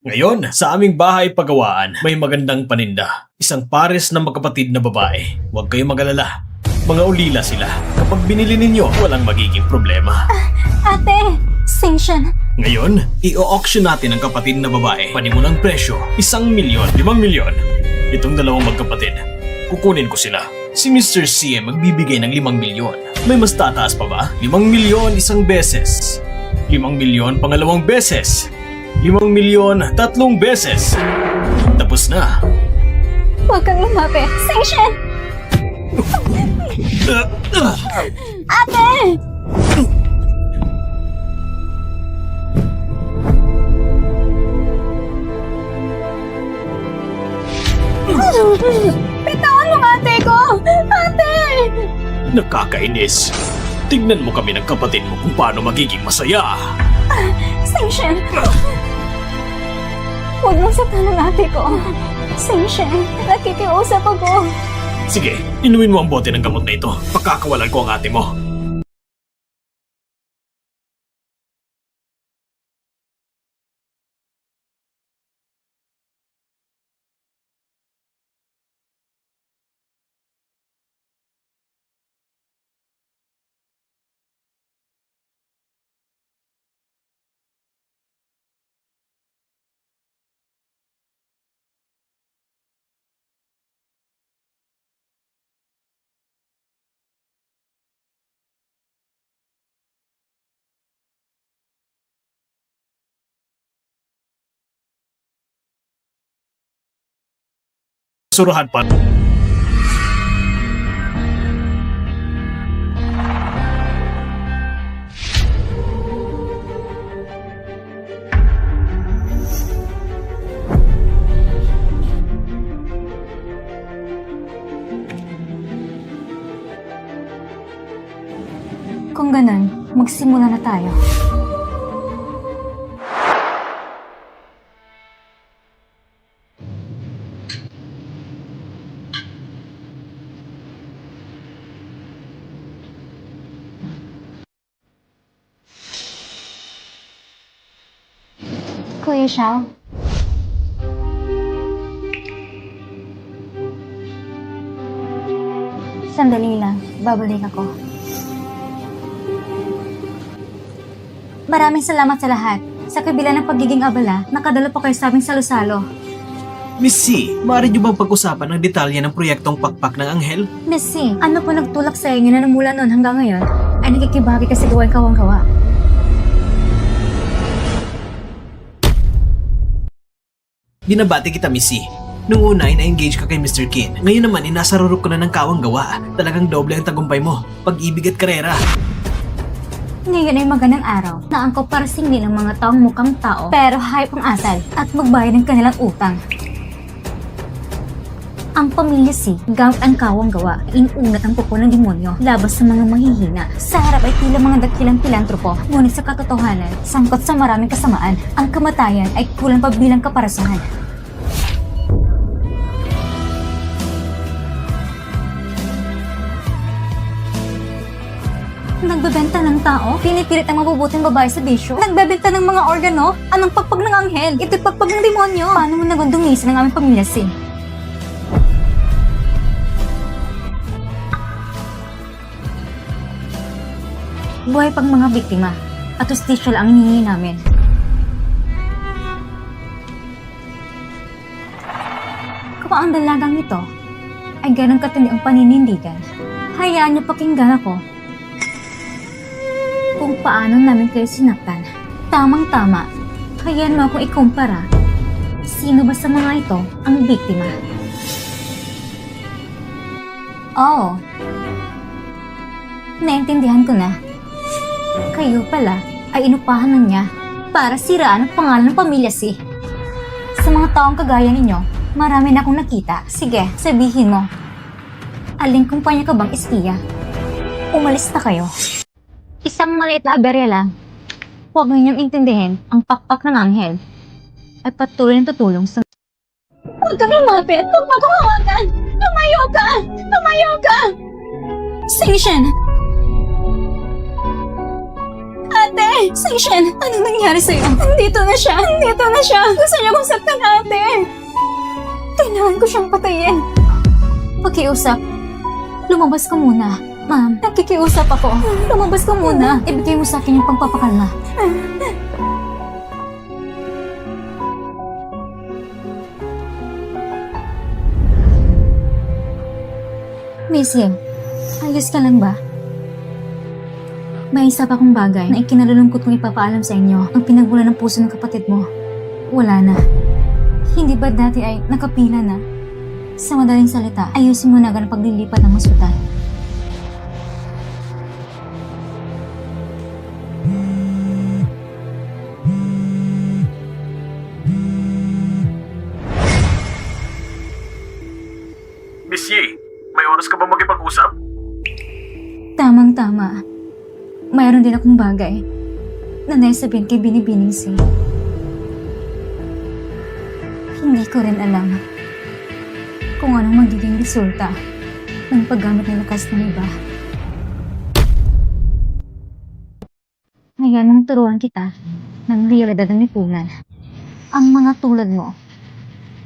Ngayon, sa aming bahay pagawaan, may magandang paninda. Isang pares na magkapatid na babae. Huwag kayong mag-alala. Mga ulila sila. Kapag binili ninyo, walang magiging problema. Ate, Station. Ngayon, i-auction natin ang kapatid na babae. Panimulang presyo, 1,000,000, 5,000,000. Itong dalawang magkapatid, kukunin ko sila. Si Mr. C ay magbibigay ng 5,000,000. May mas tataas pa ba? 5,000,000 isang beses. 5,000,000 pangalawang beses. 5,000,000 tatlong beses. Tapos na. Huwag kang lumapit. Station! Ate! Bitawan mo ate ko! Ate! Nakakainis. Tignan mo kami ng kapatid mo kung paano magiging masaya. Station! Huwag mong saktan ang ate ko. Station, nakikiusap ako. Sige, inumin mo ang bote ng gamot na ito. Pakakawalan ko ang ate mo. Surahan pa. Kung ganun, magsimula na tayo. Kuya Xiao. Sandali lang, babalik ako. Maraming salamat sa lahat. Sa kabila ng pagiging abala, nakadalo pa kayo sa aming salo-salo. Miss C, maaari niyo bang pag-usapan ang detalye ng proyektong Pakpak ng Anghel? Miss C, ano po nagtulak sa inyo na mula noon hanggang ngayon ay nagkikibahagi ka sa gawain kawang-gawa? Binabati kita, Miss C. Nung una ay na-engage ka kay Mr. Kin. Ngayon naman, inasarurok ko na ng kawang gawa. Talagang doble ang tagumpay mo. Pag-ibig at karera. Ngayon ay magandang araw na angkop para singin ang mga taong mukhang tao pero hayop ang asal at magbayad ng kanilang utang. Ang pamilya C, gamit ang kawang gawa, inuunat ang kuko ng demonyo labas sa mga mahihina. Sa harap ay tila mga dakilang pilantropo, ngunit sa katotohanan, sangkot sa maraming kasamaan, ang kamatayan ay kulang pa bilang kaparasahan. Nagbebenta ng tao, pinipilit ang mabubuting babae sa bisyo. Nagbebenta ng mga organo, anong pagpag ng anghel? Ito'y pagpag ng demonyo. Paano mo nagundungisan ng aming pamilya C? Buhay pang mga biktima at hustisya lang ang hinihingi namin. Kung ang dalagang ito ay ganang katindi ang paninindigan, hayaan niyo pakinggan ako kung paano namin kayo sinaktan. Tamang-tama, hayaan mo akong ikumpara. Sino ba sa mga ito ang biktima? Oo. Naintindihan ko na. Kayo pala ay inupahan na niya para siraan ang pangalan ng pamilya C. Sa mga taong kagaya ninyo, marami na akong nakita. Sige, sabihin mo. Aling kumpanya ka bang espiya? Umalis na kayo. Isang maliit na aberya lang. Huwag ninyong intindihin ang pakpak ng anghel ay patuloy na tutulong sa... Huwag kang lumapit! Huwag magkawawagan! Tumayo ka! Tumayo ka! Station! Ate! Seishen, anong nangyari sa'yo? Nandito na siya! Nandito na siya! Gusto niya kong saktan, ate! Kailangan ko siyang patayin. Pakiusap. Lumabas ka muna. Ma'am, nakikiusap ako. Lumabas ka muna. Ibigay mo sa akin yung pagpapakalma. Missy, ayos ka lang ba? May isa pa akong bagay na ikinalulungkot kong ipapaalam sa inyo ang pinagbulan ng puso ng kapatid mo. Wala na. Hindi ba dati ay nakapila na? Sa madaling salita, ayusin mo na agad ang paglilipat ng ospital. Miss Yi, may oras ka ba makipag-usap? Tamang-tama. Mayroon din akong bagay na naisabihin kay Binibining Si. Hindi ko rin alam kung anong magiging resulta ng paggamit ng lakas ng iba. Ngayon nang turuan kita ng realidad ng lipunan. Ang mga tulad mo,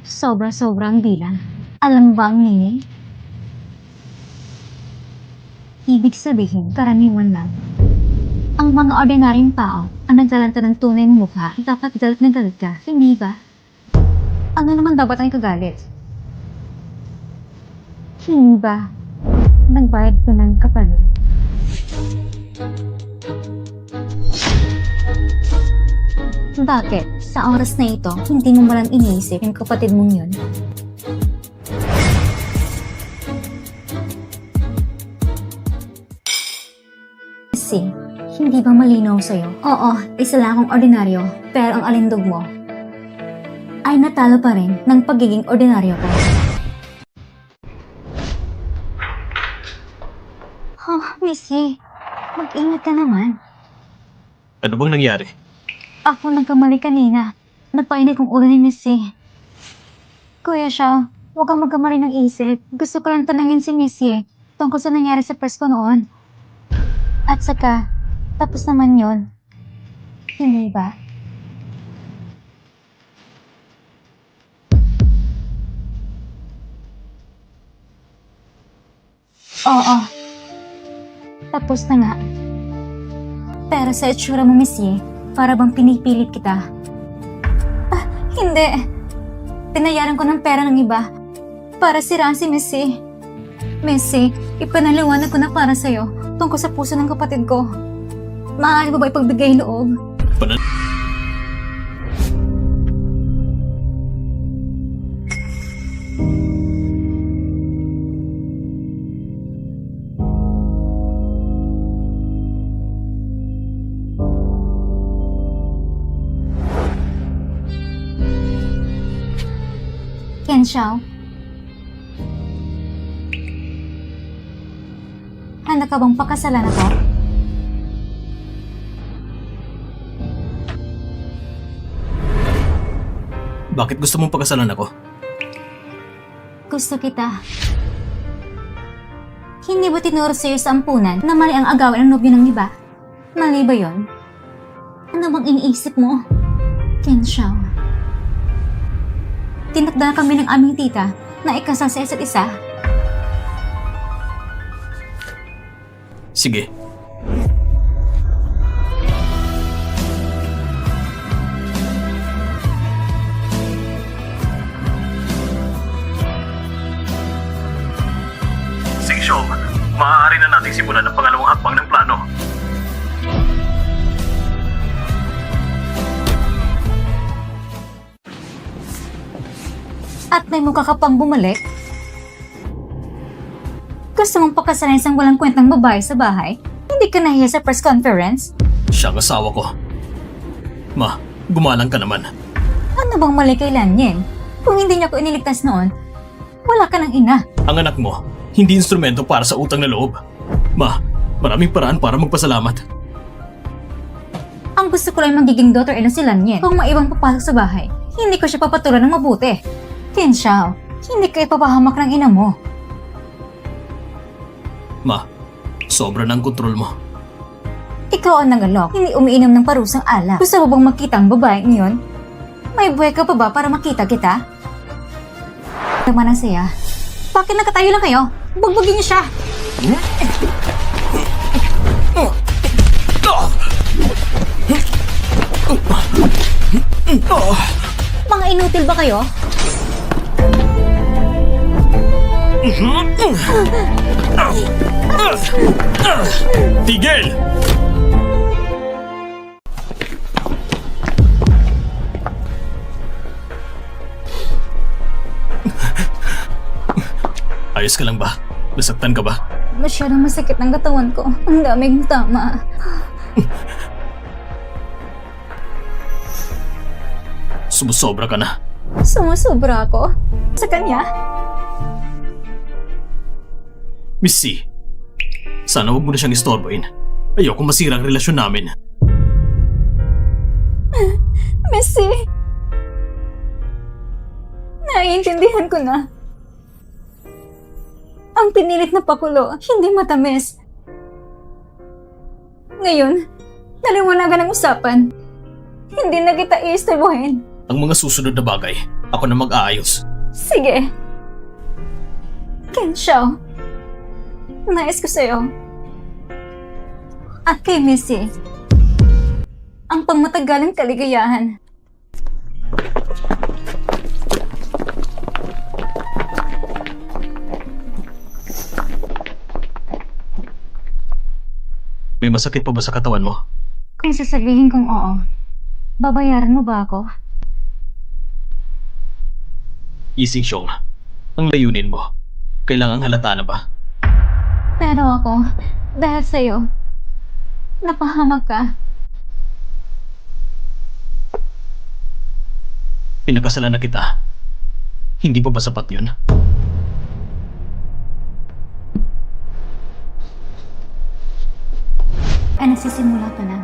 sobra-sobrang bilang. Alam ba ang meaning? Ibig sabihin, karaniwan lang. Ang mga ordinaryong tao ang naglalanta ng tunay ng mukha, dapat galit na galit ka, hindi ba? Ano naman dapat ang ikagalit? Hindi ba? Nagbayad ko ng kapalit. Bakit? Sa oras na ito, hindi mo malang iniisip yung kapatid mong yun? Kasi, hindi ba malinaw sa'yo? Oo, isa lang akong ordinaryo, pero ang alindog mo ay natalo pa rin ng pagiging ordinaryo ko. Oh, Missy, mag-ingat ka naman. Ano bang nangyari? Ako nagkamali kanina. Nagpainit kong ulo ni Missy. Kuya siya, huwag kang magkamali ng isip. Gusto ko lang tanangin si Missy tungkol sa nangyari sa press ko noon. At saka, tapos naman yon. Hindi ba? Oo. Tapos na nga. Pero sa itsura mo, Missy, para bang pinipilit kita? Ah, hindi. Pinayaran ko ng pera ng iba para siraan si Missy. Missy, ipanaliwanag ko na para sa'yo tungkol sa puso ng kapatid ko. Maaari mo ba ipagbigay loob? Ken Xiao. Handa ka bang pakasalan ako? Bakit gusto mong pakasalan ako? Gusto kita. Hindi ba tinuro sa'yo sa ampunan na mali ang agawin ng nobyo ng iba? Mali ba yun? Ano bang iniisip mo? Ken Xiao. Tinakda kami ng aming tita na ikasal sa isa't isa. Sige. Sige, Shom. Maaari na nating simulan ang pangalawang hakbang ng plano. At may mukha ka pang bumalik? Gusto mong pakasalan isang walang kwentang babae sa bahay? Hindi ka nahiya sa press conference? Siya ang asawa ko. Ma, gumalang ka naman. Ano bang mali kay Lanyen? Kung hindi niya ako iniligtas noon, wala ka ng ina. Ang anak mo, hindi instrumento para sa utang na loob. Ma, maraming paraan para magpasalamat. Ang gusto ko lang magiging daughter-in-law si Lanyen. Kung maibang papasok sa bahay, hindi ko siya papatulan ng mabuti. Ken Xiao, hindi ka ipapahamak ng ina mo. Ma, sobra ng kontrol mo. Ikaw ang nangalok, hindi umiinom ng parusang alak. Gusto mo bang makita ang babaeng iyon? May buhay ka pa ba para makita kita? Tama ng saya. Bakit nakatayo lang kayo? Bugbugin niyo siya! Mga inutil ba kayo? Tigil! Ayos ka lang ba? Nasaktan ka ba? Masyadong masakit ang katawan ko. Ang daming tama. Sumusobra ka na. Sumusobra ako sa kanya. Miss C, sana huwag mo na siyang istorbohin. Ayoko masira ang relasyon namin. Messi, naiintindihan ko na. Ang pinilit na pakulo, hindi matamis. Ngayon, naliwanagan ang usapan. Hindi na kita iistorbohin. Ang mga susunod na bagay, ako na mag-aayos. Sige. Kensho, nais ko sa'yo. At kay Missy, ang pangmatagalang kaligayahan. May masakit pa ba sa katawan mo? Kung sasabihin kong oo, babayaran mo ba ako? Yising Xiong, ang layunin mo, kailangang halata na ba? Pero ako, dahil sa'yo, napahamak ka. Pinakasalan na kita. Hindi pa ba sapat yun? Ay nagsisimula pa lang.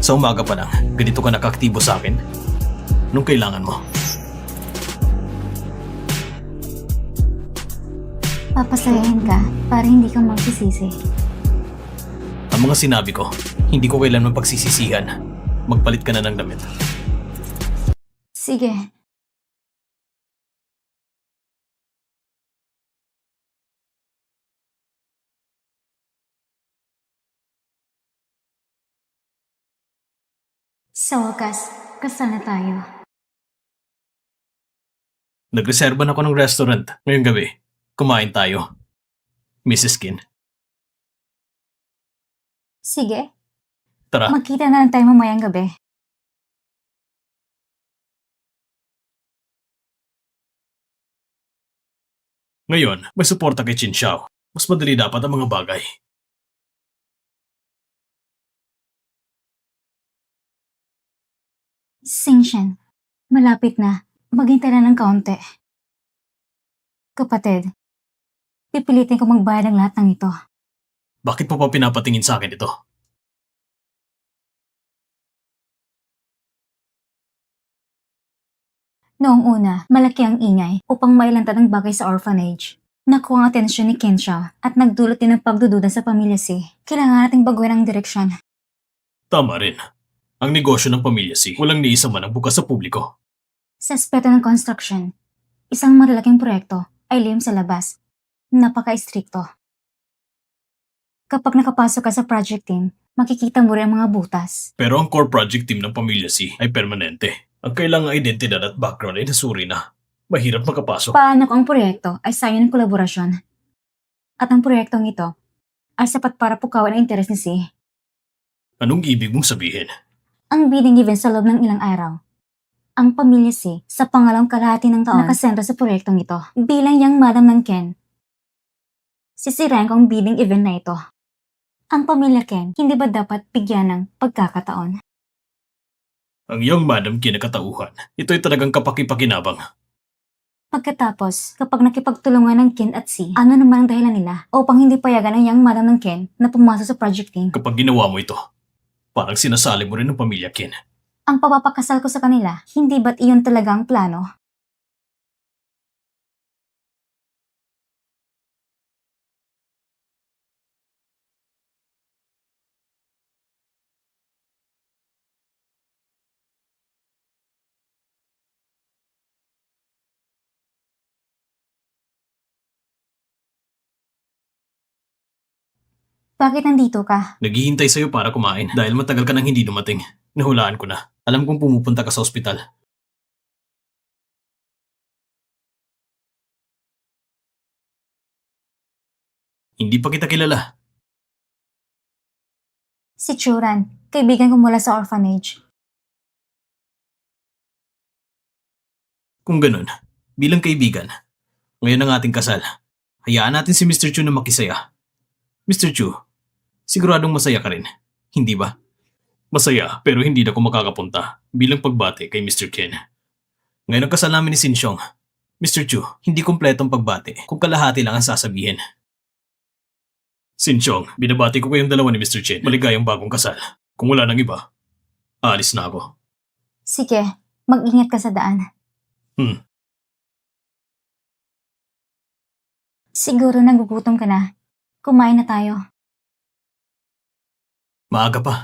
Sa umaga pa lang, ganito ka nakaaktibo sa akin? Nung kailangan mo? Papasayahin ka para hindi ka magsisisi. Ang mga sinabi ko, hindi ko kailanman pagsisisihan. Magpalit ka na ng damit. Sige. Sa wakas, kasal na tayo. Nagreserba na ako ng restaurant ngayong gabi. Kumain tayo. Mrs. Kim, Sige, tara. magkita na lang tayo mamayang gabi. Ngayon, may suporta kay Chin Xiao. Mas madali dapat ang mga bagay. Singshen, malapit na. Maghintay na ng kaunti. Kapatid, pipilitin ko magbayad ng lahat ng ito. Bakit mo pa pinapatingin sa akin ito? Noong una, malaki ang ingay upang mailantad ang bagay sa orphanage. Nakuha ang atensyon ni Kensho at nagdulot din ng pagdududa sa pamilya si. Kailangan nating baguhin ang direksyon. Tama rin. Ang negosyo ng pamilya si walang ni isa man ang bukas sa publiko. Sa aspeto ng construction, isang malalaking proyekto ay lihim sa labas. Napaka-istrikto. Kapag nakapasok ka sa project team, makikita mo rin ang mga butas. Pero ang core project team ng pamilya si ay permanente. Ang kailangang identidad at background ay nasuri na. Mahirap makapasok. Paano kung ang proyekto ay sayo ng kolaborasyon? At ang proyektong ito ay sapat para pukawan ang interes ni Si. Anong ibig mong sabihin? Ang bidding event sa loob ng ilang araw. Ang pamilya Si sa pangalawang kalahati ng taon nakasentro sa proyektong ito. Bilang yang madam ng Ken, sisirain ko ang bidding event na ito. Ang pamilya Ken, hindi ba dapat bigyan ng pagkakataon? Ang young madam kinakatauhan. Ito'y talagang kapaki-pakinabang. Pagkatapos, kapag nakipagtulungan ng Ken at Si, ano naman ang dahilan nila upang hindi payagan ang yang madam ng Ken na pumasok sa project team? Kapag ginawa mo ito, parang sinasali mo rin ng pamilya Kin. Ang papapakasal ko sa kanila, hindi ba't iyon talaga ang plano? Bakit nandito ka? Naghihintay sa'yo para kumain dahil matagal ka nang hindi dumating. Nahulaan ko na. Alam kong pumupunta ka sa ospital. Hindi pa kita kilala. Si Churan, kaibigan ko mula sa orphanage. Kung ganun, bilang kaibigan, ngayon ang ating kasal. Hayaan natin si Mr. Chu na makisaya. Mr. Chu, siguradong masaya ka rin, hindi ba? Masaya, pero hindi na ako makakapunta bilang pagbati kay Mr. Ken. Ngayon ang kasal namin ni Sinsyong. Mr. Chu, hindi kumpletong pagbati kung kalahati lang ang sasabihin. Sinsyong, binabati ko kayong dalawa ni Mr. Chen. Maligayang bagong kasal. Kung wala nang iba, aalis na ako. Sige, mag-ingat ka sa daan. Siguro nagugutom ka na. Kumain na tayo. Maaga pa.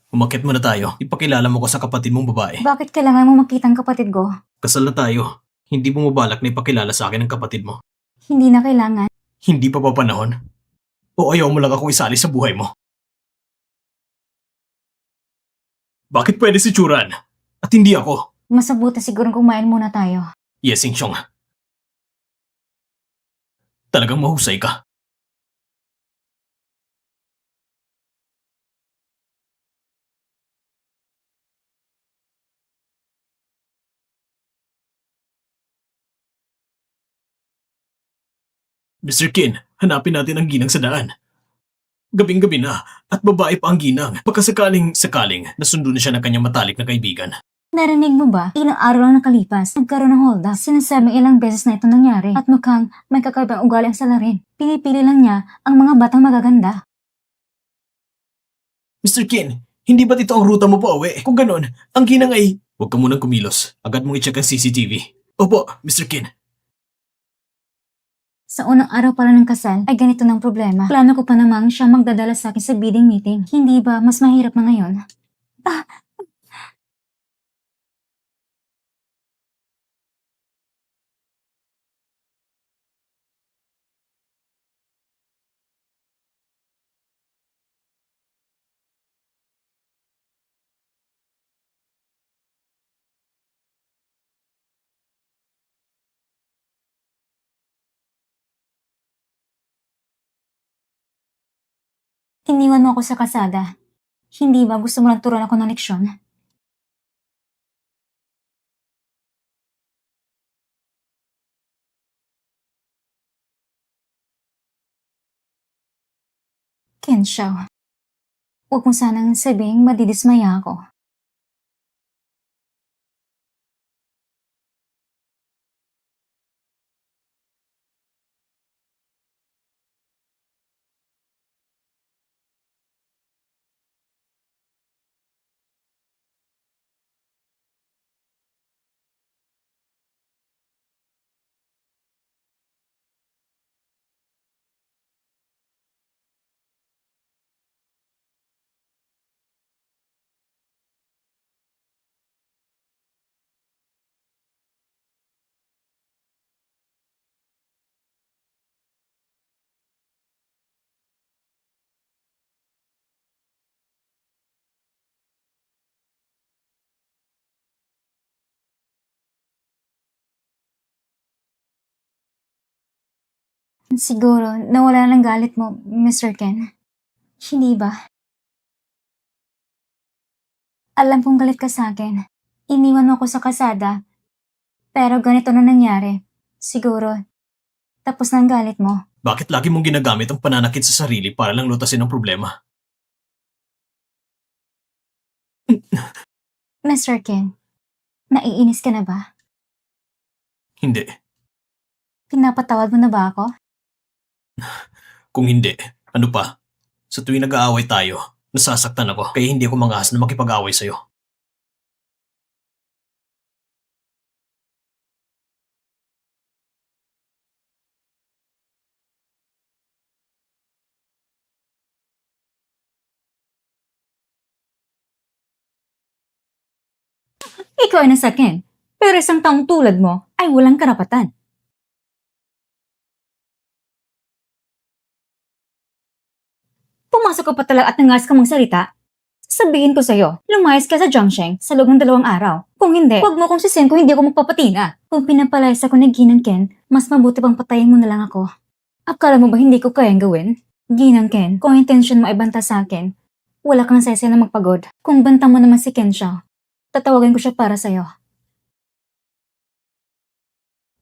Umakyat muna tayo. Ipakilala mo ko sa kapatid mong babae. Bakit kailangan mo makita ang kapatid ko? Kasal na tayo. Hindi mo mabalak na ipakilala sa akin ang kapatid mo. Hindi na kailangan. Hindi pa ba panahon? O ayaw mo lang akong isali sa buhay mo? Bakit pwede si Churan? At hindi ako? Mas mabuti siguro kumain muna tayo. Yes, Sinsyong. Talagang mahusay ka. Mr. Kin, hanapin natin ang ginang sa daan. Gabing-gabi na at babae pa ang ginang. Pagkasakaling nasundo na siya ng kanyang matalik na kaibigan. Narinig mo ba? Ilang araw lang nakalipas, nagkaroon ng hold up. Sinasabing ilang beses na ito nangyari at mukhang may kakaibang ugali ang salarin. Pinipili lang niya ang mga batang magaganda. Mr. Kin, hindi ba't ito ang ruta mo pa uwi? Kung ganun, ang ginang ay... Huwag ka munang kumilos. Agad mong i-check ang CCTV. Opo, Mr. Kin. Sa unang araw pala ng kasal ay ganito ng problema. Plano ko pa namang siya magdadala sa akin sa bidding meeting. Hindi ba mas mahirap na ngayon? Iniwan mo ako sa kasada. Hindi ba gusto mo lang turuan ako ng leksyon? Kenshaw, huwag mo sanang sabing madidismaya ako. Siguro, nawala ng galit mo, Mr. Ken. Hindi ba? Alam kong galit ka sa akin. Iniwan mo ako sa kasada. Pero ganito na nangyari. Siguro, tapos na ang galit mo. Bakit lagi mong ginagamit ang pananakit sa sarili para lang lutasin ang problema? Mr. Ken, naiinis ka na ba? Hindi. Pinapatawad mo na ba ako? Kung hindi, ano pa? Sa tuwing nag-aaway tayo, nasasaktan ako kaya hindi ako mangahas na makipag-away sa'yo. Ikaw ay nasakin. Pero isang taong tulad mo ay walang karapatan. Pumasok ka pa talaga at nangas ka mong salita. Sabihin ko sa'yo, lumayas ka sa Jiangsheng sa loob ng 2 araw. Kung hindi, huwag mo kong sisihin kung hindi ako magpapatina. Kung pinapalayas ako ni Ginang Ken, mas mabuti pang patayin mo na lang ako. Akala mo ba hindi ko kayang gawin? Ginang Ken, kung intention mo ay banta sa akin, wala kang sese na magpagod. Kung banta mo naman si Ken Xiao, tatawagin ko siya para sa'yo.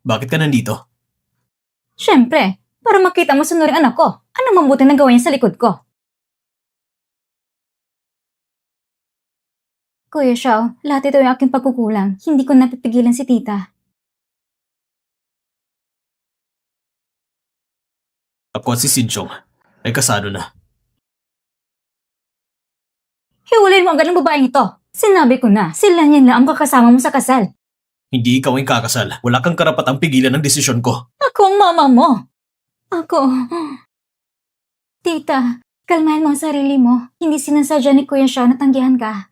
Bakit ka nandito? Siyempre, para makita mo sunuring anak ko. Anong mabuti na gawa niya sa likod ko? Kuya Xiao, lahat ito ay aking pagkukulang. Hindi ko napipigilan si tita. Ako at si Sinchong ay kasado na. Hiwalayin mo ang ganang babaeng ito. Sinabi ko na, sila niyan lang ang kakasama mo sa kasal. Hindi ikaw ang kakasal. Wala kang karapatang pigilan ng desisyon ko. Ako ang mama mo. Ako. Tita, kalmahin mo ang sarili mo. Hindi sinasadya ni Kuya Xiao na tanggihan ka.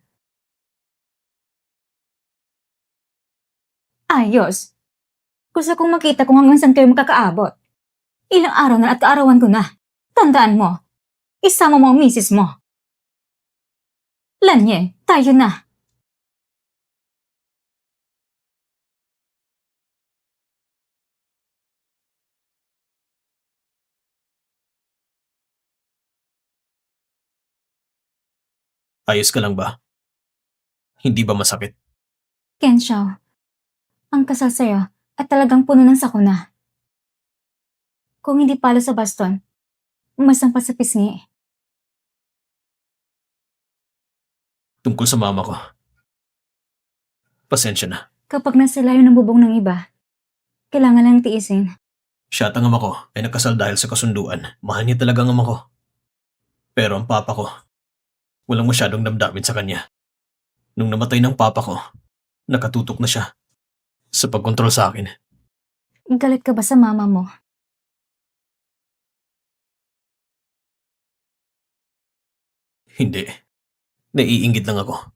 Ayos. Gusto kong makita kung hanggang saan kayo makakaabot. Ilang araw na at kaarawan ko na. Tandaan mo, isama mo ang misis mo. Lanye, tayo na. Ayos ka lang ba? Hindi ba masakit? Ken Xiao, ang kasal sa'yo at talagang puno ng sakuna. Kung hindi palo sa baston, umasampa sa pisngi. Tungkol sa mama ko. Pasensya na. Kapag nasa layo ng bubong ng iba, kailangan lang tiisin. Siya at ang ama ko ay nagkasal dahil sa kasunduan. Mahal niya talaga ang ama ko. Pero ang papa ko, walang masyadong damdamin sa kanya. Nung namatay ng papa ko, nakatutok na siya sa pagkontrol sa akin. Galit ka ba sa mama mo? Hindi. Naiinggit lang ako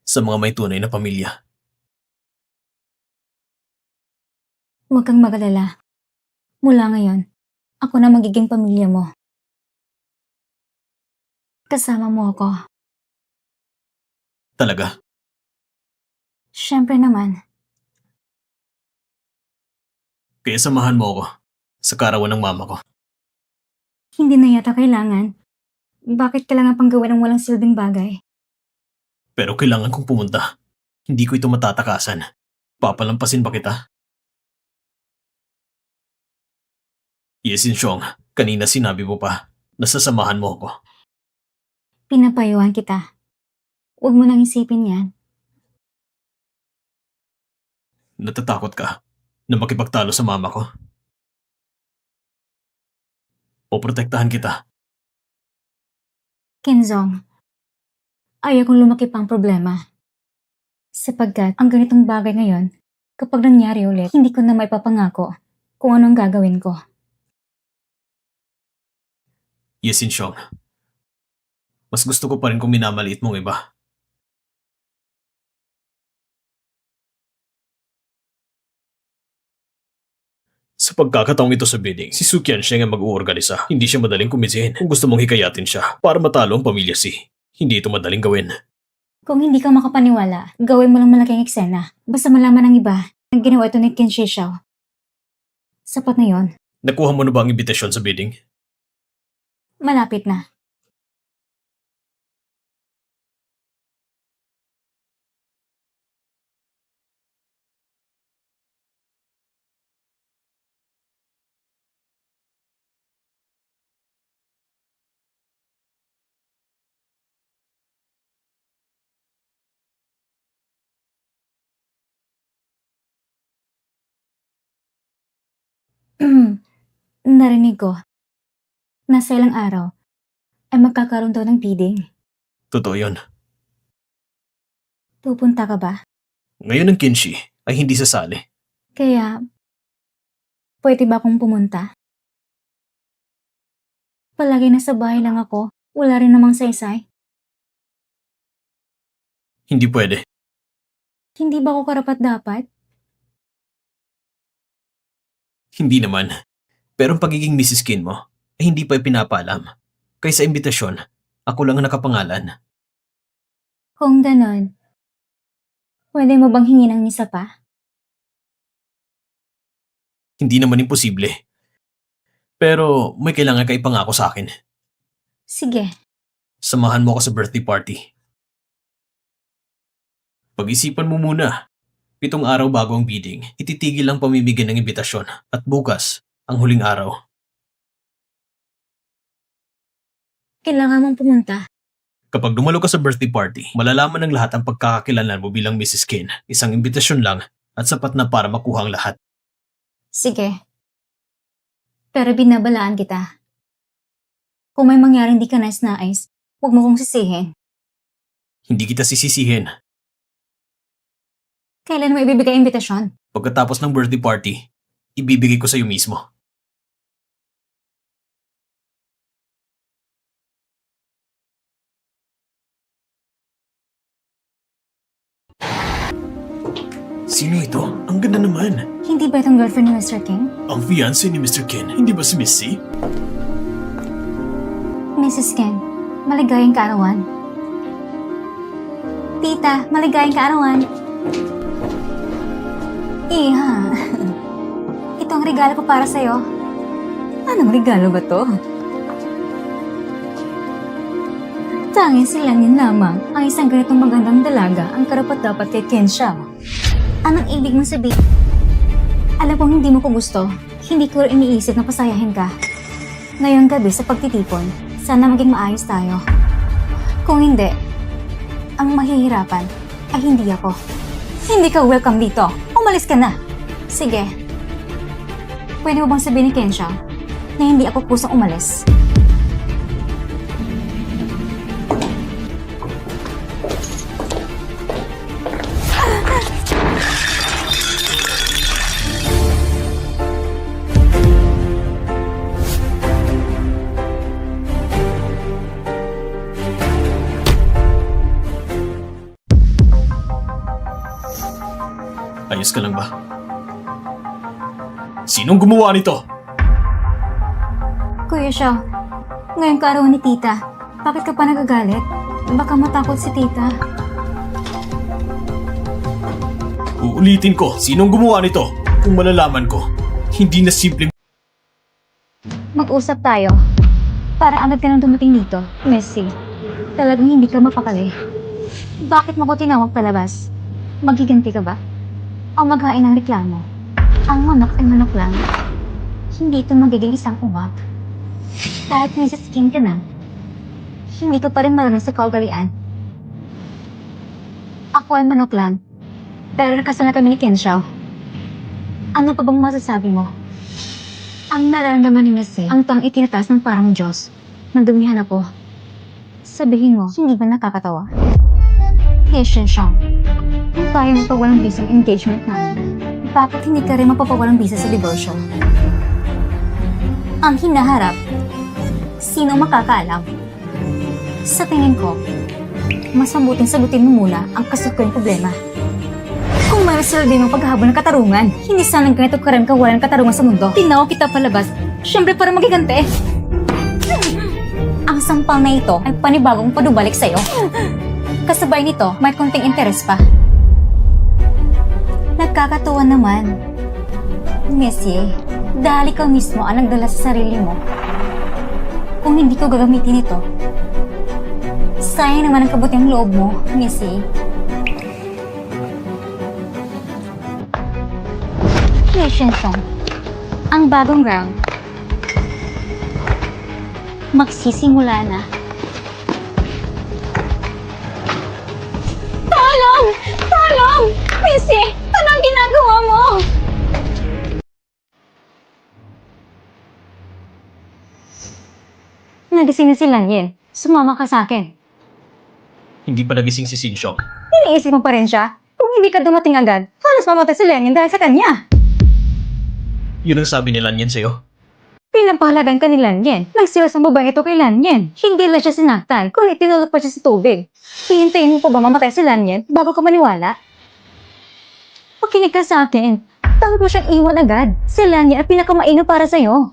sa mga may tunay na pamilya. Huwag kang magalala. Mula ngayon, ako na magiging pamilya mo. Kasama mo ako. Talaga. Siyempre naman. Kaya samahan mo ako sa karawan ng mama ko. Hindi na yata kailangan. Bakit kailangan pang gawin ang walang silbing bagay? Pero kailangan kong pumunta. Hindi ko ito matatakasan. Papalampasin ba kita? Yes, Insyong. Kanina sinabi mo pa na sasamahan mo ako. Pinapayuhan kita. Huwag mo nang isipin yan. Natatakot ka na makipagtalo sa mama ko? O protektahan kita? Kenzong, ayaw kong lumaki pang problema. Sapagkat ang ganitong bagay ngayon, kapag nangyari ulit, hindi ko na maipapangako kung ano ang gagawin ko. Yes, Insyong. Mas gusto ko pa rin kung minamaliit mong iba. Sa pagkakataong ito sa bidding, si Sukian siya ang mag-uorganisa. Hindi siya madaling kumisin kung gusto mong hikayatin siya para matalo ang pamilya si. Hindi ito madaling gawin. Kung hindi ka makapaniwala, gawin mo lang malaking eksena. Basta malaman ng iba na ginawa ito ni Ken Xiao. Sapat na yon. Nakuha mo na ba ang imbitasyon sa bidding? Malapit na. Narinig ko, nasa ilang araw ay magkakaroon daw ng bidding. Totoo yun. Pupunta ka ba? Ngayon ang Kinshi ay hindi sasali. Kaya, pwede ba akong pumunta? Palagi nasa bahay lang ako, wala rin namang saysay. Hindi pwede. Hindi ba ako karapat-dapat? Hindi naman. Pero ang pagiging Mrs. Kin mo ay hindi pa pinapaalam. Kaysa imbitasyon, ako lang ang nakapangalan. Kung ganon, pwede mo bang hingin ng isa pa? Hindi naman imposible. Pero may kailangan ka ipangako sa akin. Sige, Samahan mo ako sa birthday party. Pag-isipan mo muna. 7 araw bago ang bidding, ititigil ang pamimigay ng imbitasyon at bukas, ang huling araw. kailangan mong pumunta. Kapag dumalo ka sa birthday party, malalaman ng lahat ang pagkakakilanlan mo bilang Mrs. Kin. Isang imbitasyon lang at sapat na para makuha ang lahat. Sige. Pero binabalaan kita. Kung may mangyaring di ka nais-nais, huwag mo kong sisihin. Hindi kita sisisihin. Kailan mo ibibigay ang imbitasyon? Pagkatapos ng birthday party, ibibigay ko sa iyo mismo. Sino ito? Ang ganda naman. Hindi ba itong girlfriend ni Mr. King? Ang fiancé ni Mr. Ken, hindi ba si Missy? Mrs. King, maligayang kaarawan. Tita, maligayang kaarawan. Iha, ito ang regalo ko para sa'yo. Anong regalo ba to? Tanging silang yun lamang ang isang ganitong magandang dalaga ang karapat-dapat kay Ken Shao. Anong ibig mong sabihin? Alam kong hindi mo ko gusto. Hindi ko rin iniisip na pasayahin ka. Ngayong gabi sa pagtitipon, sana maging maayos tayo. Kung hindi, ang mahihirapan ay hindi ako. Hindi ka welcome dito. Umalis ka na. Sige. Pwede mo bang sabihin ni Kensha na hindi ako kusang umalis? Ayos ka lang ba? Sinong gumawa nito? Kuya Shaw, ngayong kaarawan ni Tita, bakit ka pa nagagalit? Baka matakot si Tita. Uulitin ko, sinong gumawa nito? Kung malalaman ko, hindi na simpleng Mag-usap tayo. Para agad ka nang dumating dito, Messi. Talagang hindi ka mapakali. Bakit mo ko tinawag palabas? Magiganti ka ba? O maghain ng reklamo? Ang manok ay manok lang. Hindi ito magiging isang uwak. Kahit Mrs. King ka na, hindi ko pa rin marunong sa kaugalian. Ako ay manok lang. Pero nakasal na kami ni Kenshaw. Ano pa bang masasabi mo? Ang nararamdaman ni Messi, ang tang itinataas ng parang Diyos. Nadumihan ako. Sabihin mo, hindi ba nakakatawa? Patient siya. Kung kaya mapawalang bisa ang engagement namin, bakit hindi ka rin mapapawalang bisa sa divorce? Ang hinaharap, sino makakaalam? Sa tingin ko, mas mabuting sagutin mo muna ang kasulukuyang problema. Kung marasal din ang paghahabol ng katarungan, hindi sanang ganito ka rin kawalan ng katarungan sa mundo. Tinawag kita palabas, syempre para magigante. Ang sampal na ito ay panibagong padubalik sa'yo. Kasabay nito, may konting interes pa. Nagkakatuwa naman. Messi, dahil ikaw mismo ang nagdala sa sarili mo. Kung hindi ko gagamitin ito, sayang naman ang kabutiang loob mo, Messi. Patient song. Ang bagong round. Magsisimula na. Tulong! Tulong! Messi! Anong ginagawa mo? Nagising na si Lanyin. Sumama ka sa akin. hindi pa nagising si Sinsyong. Iniisip mo pa rin siya? Kung hindi ka dumating agad, halos mamatay si Lanyin dahil sa kanya. Yun ang sabi ni Lanyan sa'yo. Pinapahalagan ka ni Lanyin. Nagsiwas ang babae ito kay Lanyin. Hindi lang siya sinaktan, kundi tinulog pa siya sa tubig. Hihintayin mo pa ba mamatay si Lanyin bago ka maniwala? Makinig ka sa akin. Bakit mo siyang iwan agad? Si Lanyin ang pinakamainam para sa'yo.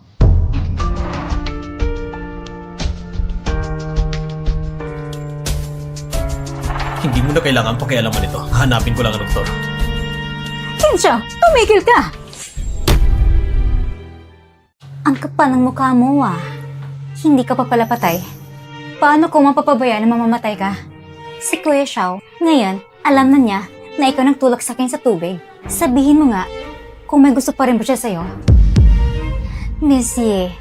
Hindi mo na kailangan pakialaman ito. Hanapin ko lang ang doktor. Kensho, tumigil ka! Ang kapal ng mukha mo, ah. Hindi ka pa pala patay. Paano kung mapapabayaan na mamamatay ka? Si Kuya Xiao, ngayon, alam na niya na ikaw nagtulak sa akin sa tubig. Sabihin mo nga, kung may gusto pa rin ba siya sa'yo? Monsieur,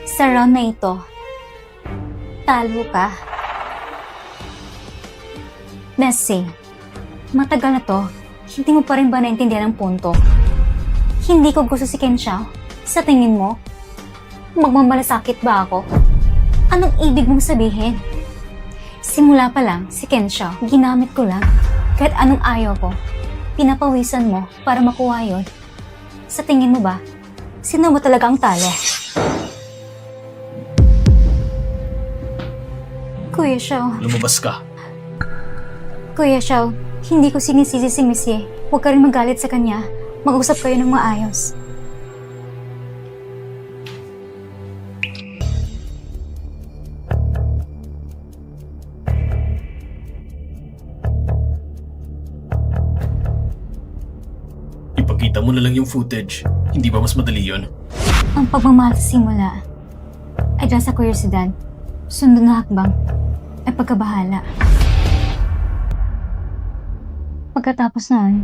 sa round na ito, talo ka. Messi, matagal na to, hindi mo pa rin ba naintindihan ang punto? Hindi ko gusto si Ken Xiao. Sa tingin mo, magmamalasakit ba ako? Anong ibig mong sabihin? Simula pa lang, si Ken Xiao, ginamit ko lang. Kahit anong ayaw ko, pinapawisan mo para makuha yun. Sa tingin mo ba, sino mo talaga ang talo? Kuya Xiao, Lumabas ka. Kuya Xiao, hindi ko sinisisi si Monsieur. Huwag ka rin magalit sa kanya. Mag-usap kayo ng maayos. Ipakita mo na lang yung footage. Hindi ba mas madali yun? Ang pagmamahal sa simula ay dyan sa kuryosidad. Sunod na hakbang ay pagkabahala. Pagkatapos nun,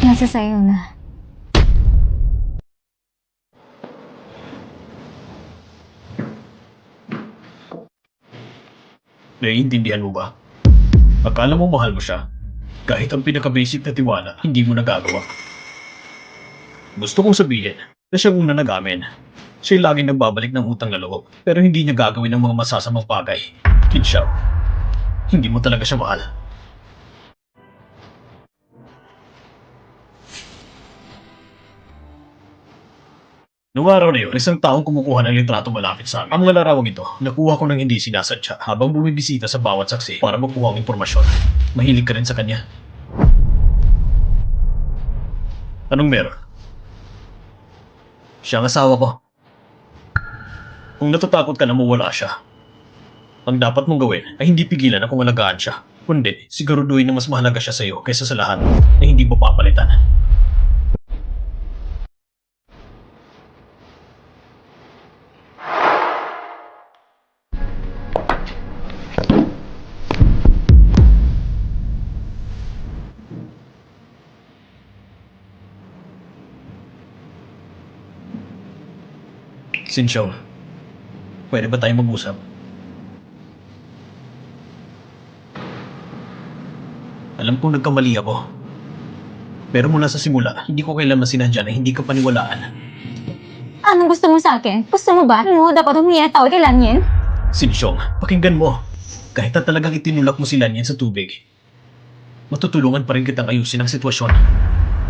nasa sayo na. Naiintindihan mo ba? Akala mo mahal mo siya. Kahit ang pinaka-basic na tiwala, hindi mo nagagawa. Gusto kong sabihin na siya una nag-amin. Siya laging nagbabalik ng utang na loob, pero hindi niya gagawin ng mga masasamang bagay. Kid Xiao, hindi mo talaga siya mahal. Noong araw na yun, isang taong kumukuha ng litrato malapit sa amin. Ang lalarawang ito, nakuha ko ng hindi sinasadya habang bumibisita sa bawat saksi para makuha ang impormasyon. Mahilig ka rin sa kanya. Anong meron? Siya ang asawa ko. Kung natatakot ka na mawala siya, ang dapat mong gawin ay hindi pigilan na kung alagaan siya, kundi siguraduhin na mas mahalaga siya sa iyo kaysa sa lahat na hindi mo papalitan. Sincho, pwede ba tayo mag-usap? Alam kong nagkamali ako. Pero mula sa simula, hindi ko kailanman sinadya na hindi ka paniwalaan. Anong gusto mo sa akin? Gusto mo ba? Ano dapat humiya tao kay Lanyen? Sinchong, pakinggan mo. Kahit na talagang itinulak mo si Lanyan sa tubig, matutulungan pa rin kitang ayusin ang sitwasyon.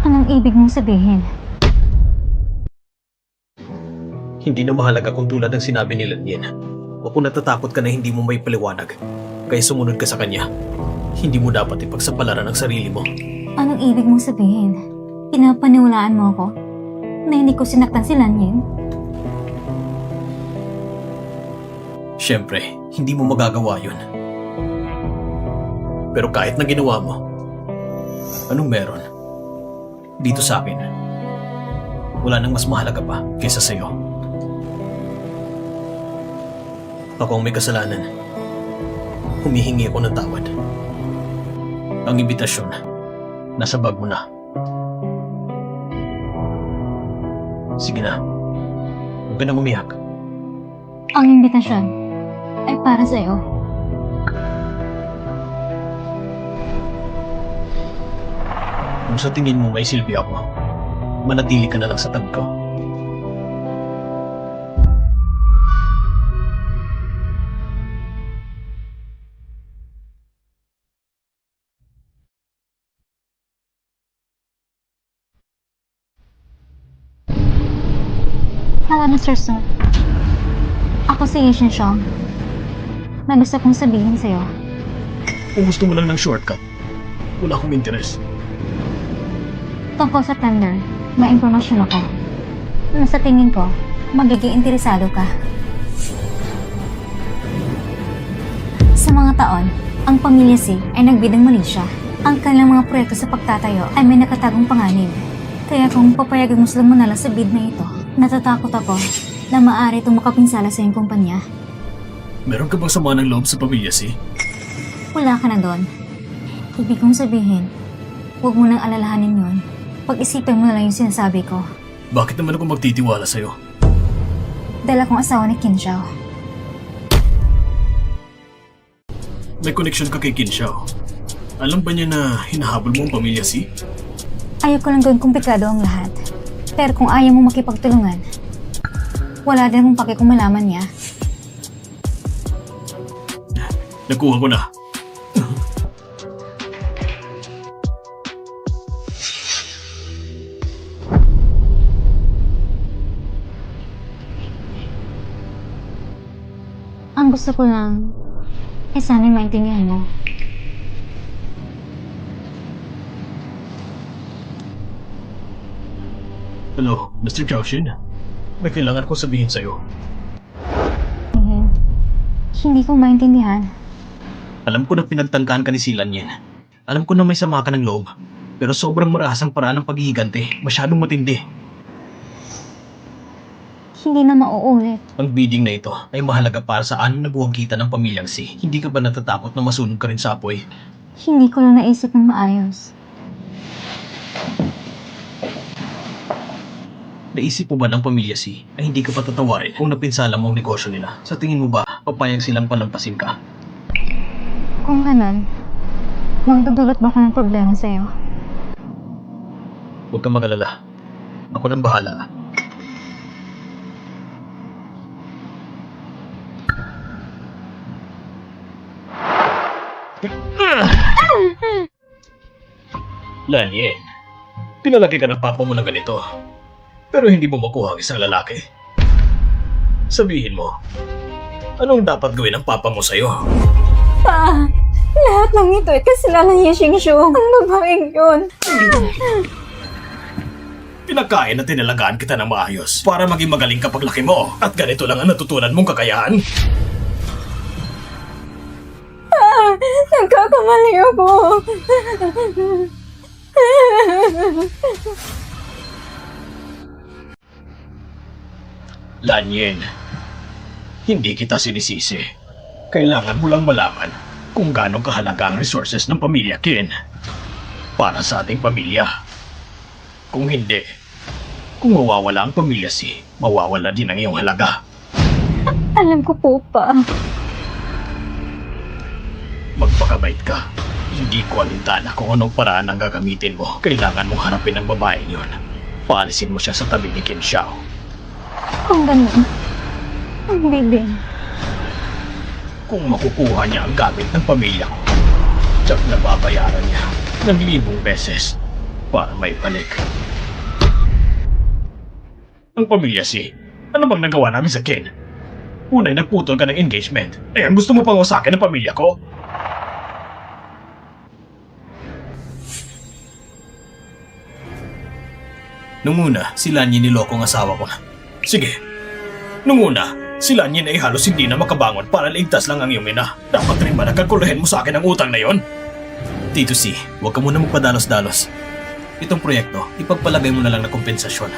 Anong ibig mong sabihin? Hindi na mahalaga kung tulad ng sinabi ni Lanyan. O kung natatakot ka na hindi mo may paliwanag, kaya sumunod ka sa kanya. Hindi mo dapat ipagsapalaran ang sarili mo. Anong ibig mong sabihin? Pinapaniwalaan mo ako na hindi ko sinaktan si Lanyen? Siyempre, hindi mo magagawa yun. Pero kahit na ginawa mo, anong meron? Dito sa akin, wala nang mas mahalaga pa kaysa sa'yo. Ako ang may kasalanan. Humihingi ako ng tawad. Ang imbitasyon, nasa bag mo na. Sige na. Huwag ka nang umiyak. Ang imbitasyon ay para sa'yo. Kung sa tingin mo may silbi ako, manatili ka na lang sa tabi ko. Hello, Mr. Song. Ako si Yishin Xiong. May gusto kong sabihin sa'yo. Kung gusto mo lang ng shortcut, wala akong interes. Tungkol sa tender, may impormasyon ako. Na sa tingin ko, magiging interesado ka. Sa mga taon, Ang pamilya Si ay nagbid ng Malaysia. Ang kanilang mga proyekto sa pagtatayo ay may nakatagong panganib. Kaya kung papayagan mo silang manala sa bid na ito, natatakot ako na maaari itong makapinsala sa iyong kumpanya. Meron ka bang sama ng loob sa pamilya Si? Wala ka na doon. Ibig kong sabihin, huwag mo nang alalahanin yun. Pag-isipan mo na lang yung sinasabi ko. Bakit naman ako magtitiwala sa'yo? Dala kong asawa ni Qin Xiao. May connection ka kay Qin Xiao. Alam ba niya na hinahabol mo ang pamilya Si? Ayaw ko lang gawin komplikado ang lahat. Pero kung ayaw mo makipagtulungan, wala din akong pake kung malaman niya. Nakuha ko na. Ang gusto ko lang, sana'y maintindihan mo. Hello, Mr. Chaoshin. May kailangan ko sabihin sa'yo. Hindi ko maintindihan. Alam ko na pinagtangkaan ka ni Silan yan. Alam ko na may sama ka ng loob. Pero sobrang marahas ang paraan ng paghihiganti. Masyadong matindi. Hindi na mauulit. Ang bidding na ito ay mahalaga para sa anim na buwang kita ng pamilyang Si. Hindi ka ba natatakot na masunog ka rin sa apoy? Hindi ko lang naisip ng maayos. Naisip mo ba ng pamilya Si ay hindi ka patatawarin kung napinsala mo ang negosyo nila? Sa tingin mo ba, papayag silang palampasin ka? Kung ganun, magdudulot ba ako ng problema sa'yo? Huwag kang mag-alala. Ako nang bahala. Lanyen, pinalaki ka ng papa mo na ganito. Pero hindi mo makuha ang isang lalaki. Sabihin mo, anong dapat gawin ng papa mo sa'yo? Pa, lahat ng ito ay kasalanan niya Xingshu. Ang babaeng yun. Pinakain at tinalagaan kita ng maayos para maging magaling ka paglaki mo. At ganito lang ang natutunan mong kakayahan. Nagkakamali ako. Lanyen, hindi kita sinisisi. Kailangan mo lang malaman kung gaano kahalaga ang resources ng pamilya Qin para sa ating pamilya. Kung hindi, kung mawawala ang pamilya Si, mawawala din ang iyong halaga. Alam ko po pa. Magpakabait ka. Hindi ko alintana kung anong paraan ang gagamitin mo. Kailangan mong harapin ang babaeng yon. Paalisin mo siya sa tabi ni Qin Xiao. Kung ganun, hindi din. Kung makukuha niya ang gamit ng pamilya ko, tsak na babayaran niya ng 1,000 beses para may balik. Ang pamilya Si, ano bang nagawa namin sa Qin? Una'y nagputol ka ng engagement. Eh, gusto mo pang wasakin ang pamilya ko? Nung una, si Lanyin niloko ang asawa ko. Sige. Nung una, si Lanyin ay halos hindi na makabangon para ligtas lang ang iyong ina. Dapat rin ba nagkakuluhin mo sa akin ang utang na yon? Tito Si, huwag ka muna magpadalos-dalos. Itong proyekto, ipagpalagay mo na lang na kompensasyon.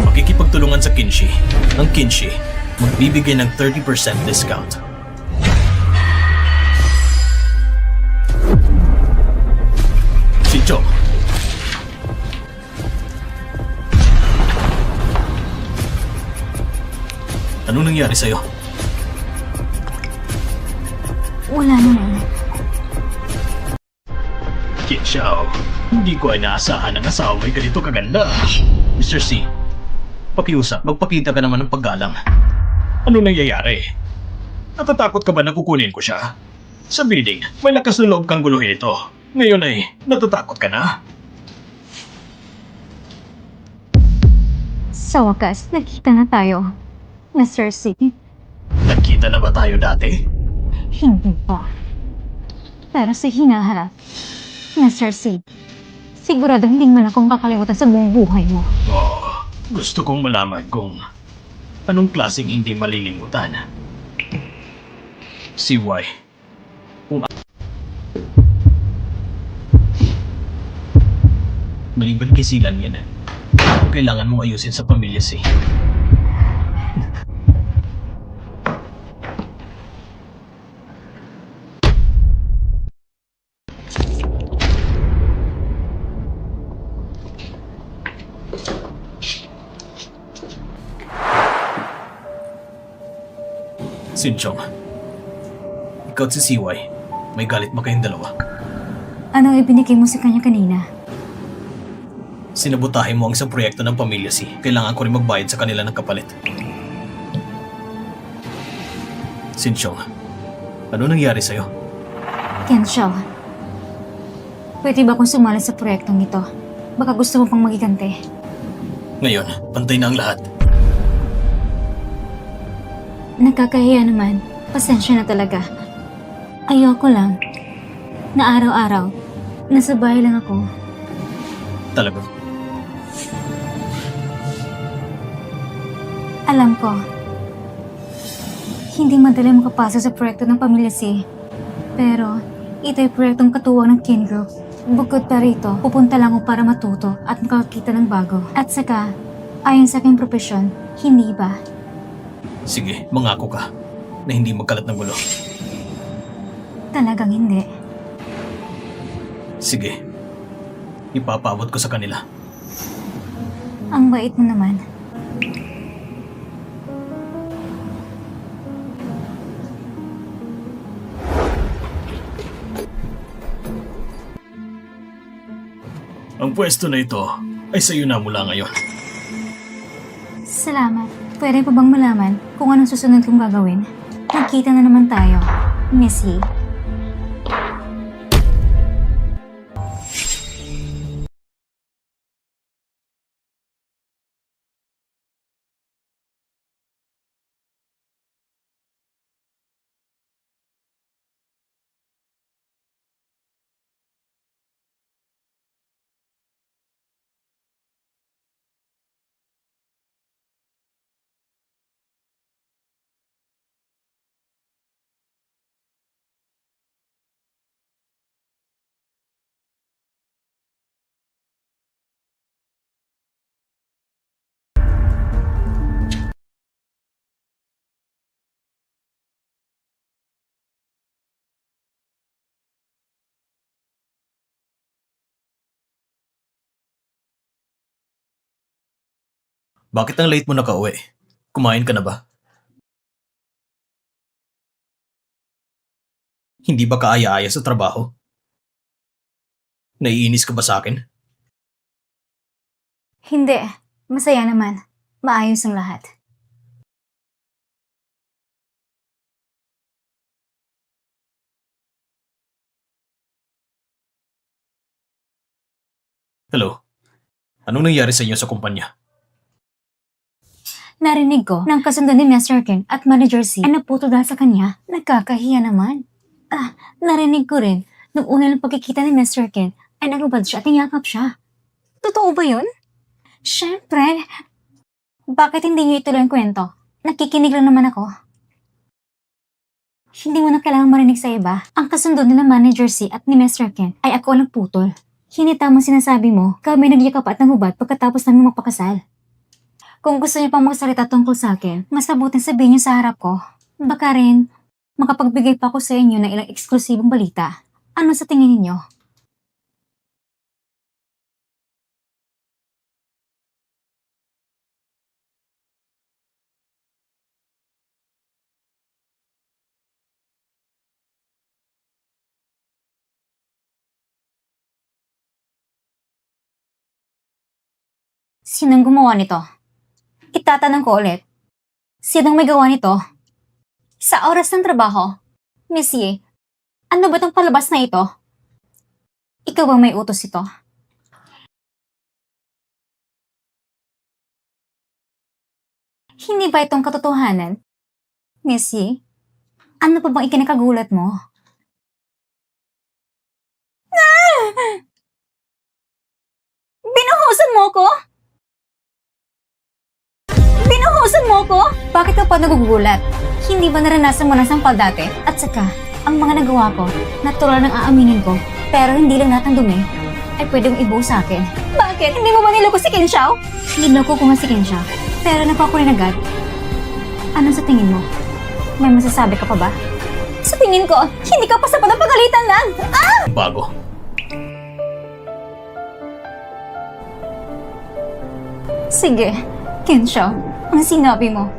Makikipagtulungan sa Kinshi. Ang Kinshi, magbibigay ng 30% discount. Si Chong, anong nangyari sa'yo? Wala naman. Qin Xiao, hindi ko ay naasahan ang asawa mo'y ganito kaganda. Mr. Si, pakiusap, magpakita ka naman ng paggalang. Anong nangyayari? Natatakot ka ba na kukunin ko siya? Sa bidding, may lakas na loob kang guluhin ito. Ngayon ay natatakot ka na? Sa wakas, nakita na tayo. Mr. C. Nagkita na ba tayo dati? Hindi pa. Pero sa hinaharap, Mr. C. Sigurado hindi mo na akong kakalimutan sa buong buhay mo. Oh, gusto kong malaman kung anong klaseng hindi malilimutan. CY. Kung maliban kisilan yan, kailangan mong ayusin sa pamilya si. Sinchong, ikaw at si CY, may galit ba kayong dalawa? Anong ibinigay mo sa kanya kanina? Sinabotahe mo ang isang proyekto ng pamilya si. Kailangan ko rin magbayad sa kanila ng kapalit. Sinchong, ano nangyari sa'yo? Kenshao, pwede ba akong sumali sa proyektong ito? Baka gusto mo pang magigante. Ngayon, pantay na ang lahat. Nakakahiya naman. Pasensya na talaga. Ayoko lang na araw-araw nasa bahay lang ako. Talaga. Alam ko, hindi madali makapasok sa proyekto ng Pamilya C. Pero, ito'y proyektong katuwang ng Kin Group. Bukod pa rito, pupunta lang ako para matuto at makakita ng bago. At saka, ayon sa aking propesyon, hindi ba? Sige, mangako ka na hindi magkalat ng gulo. Talagang hindi. Sige, ipapabot ko sa kanila. Ang bait mo naman. Ang pwesto na ito ay sa'yo na mula ngayon. Salamat. Pwede pa bang malaman kung anong susunod kong gagawin? Nagkita na naman tayo, Miss Yi. Bakit ang late mo nakauwi? Kumain ka na ba? Hindi ba kaaya-aya sa trabaho? Naiinis ka ba sa akin? Hindi. Masaya naman. Maayos ang lahat. Hello? Anong nangyari sa inyo sa kumpanya? Narinig ko ng kasundo ni Mr. Ken at Manager C ay naputo dahil sa kanya. Nagkakahiya naman. Narinig ko rin nung una ng pagkikita ni Mr. Ken ay nagubad siya at niyakap siya. Totoo ba yun? Siyempre. Bakit hindi niyo ituloy ang kwento? Nakikinig lang naman ako. Hindi mo na kailangang marinig sa iba. Ang kasundo ni Manager C at ni Mr. Ken ay ako ang nagputol. Hindi tamang sinasabi mo, kami nagyakap at nangubad pagkatapos namin magpakasal. Kung gusto niyo pang magsalita tungkol sa akin, mas mabuting sabihin niyo sa harap ko. Baka rin, makapagbigay pa ako sa inyo ng ilang eksklusibong balita. Ano sa tingin ninyo? Sinong gumawa nito? Itatanong ko ulit. Sinong may gawa nito? Sa oras ng trabaho, Miss Yi, ano ba itong palabas na ito? Ikaw bang may utos ito? Hindi ba itong katotohanan? Miss Yi, ano pa bang ikinakagulat mo? Binuhusan mo ko? Tinapasan mo ko? Bakit ka pa nagugulat? Hindi ba naranasan mo ng sampal dati? At saka, ang mga nagawa ko, natural nang aaminin ko, pero hindi lang lahat ng dumi ay pwedeng ibuo sa akin. Bakit? Hindi mo ba niloko si Kenshao? Niloko ko nga si Kenshao, pero napakulin agad. Anong sa tingin mo? May masasabi ka pa ba? Sa tingin ko, hindi ka pa sapat na pagalitan lang! Ah! Bago. Sige, Kenshao, ang sinabi mo.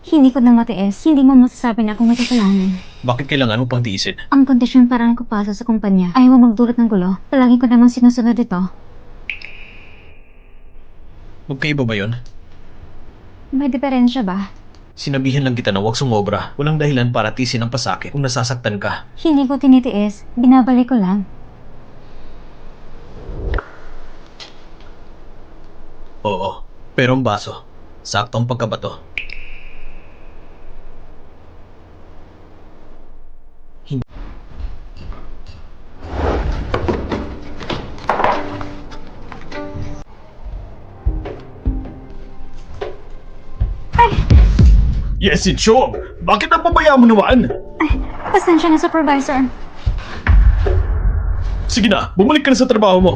Hindi ko na matiis. Hindi mo masasabi na kung may kasalanan. Bakit kailangan mo pang tiisin? Ang kondisyon para ko pasok sa kumpanya ayaw mo magdulot ng gulo. Palagi ko namang sinusunod ito. Magkaiba ba yun? May diferensya ba? Sinabihan lang kita na huwag sumobra. Walang dahilan para tiisin ang pasakit kung nasasaktan ka. Hindi ko tinitiis. Binabalik ko lang. Oo, pero ang baso, saktong pagkabato. Yes, it's Chong! Bakit napabayaan mo naman? Pasensya na, supervisor. Sige na, bumalik ka na sa trabaho mo.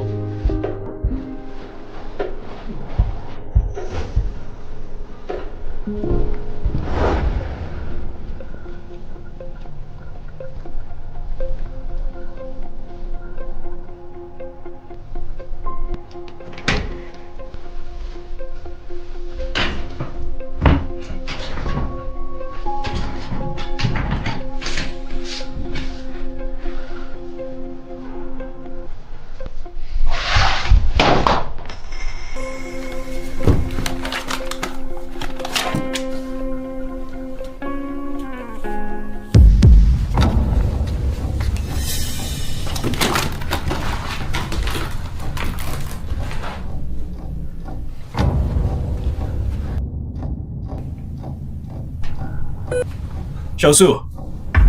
Xiaosu,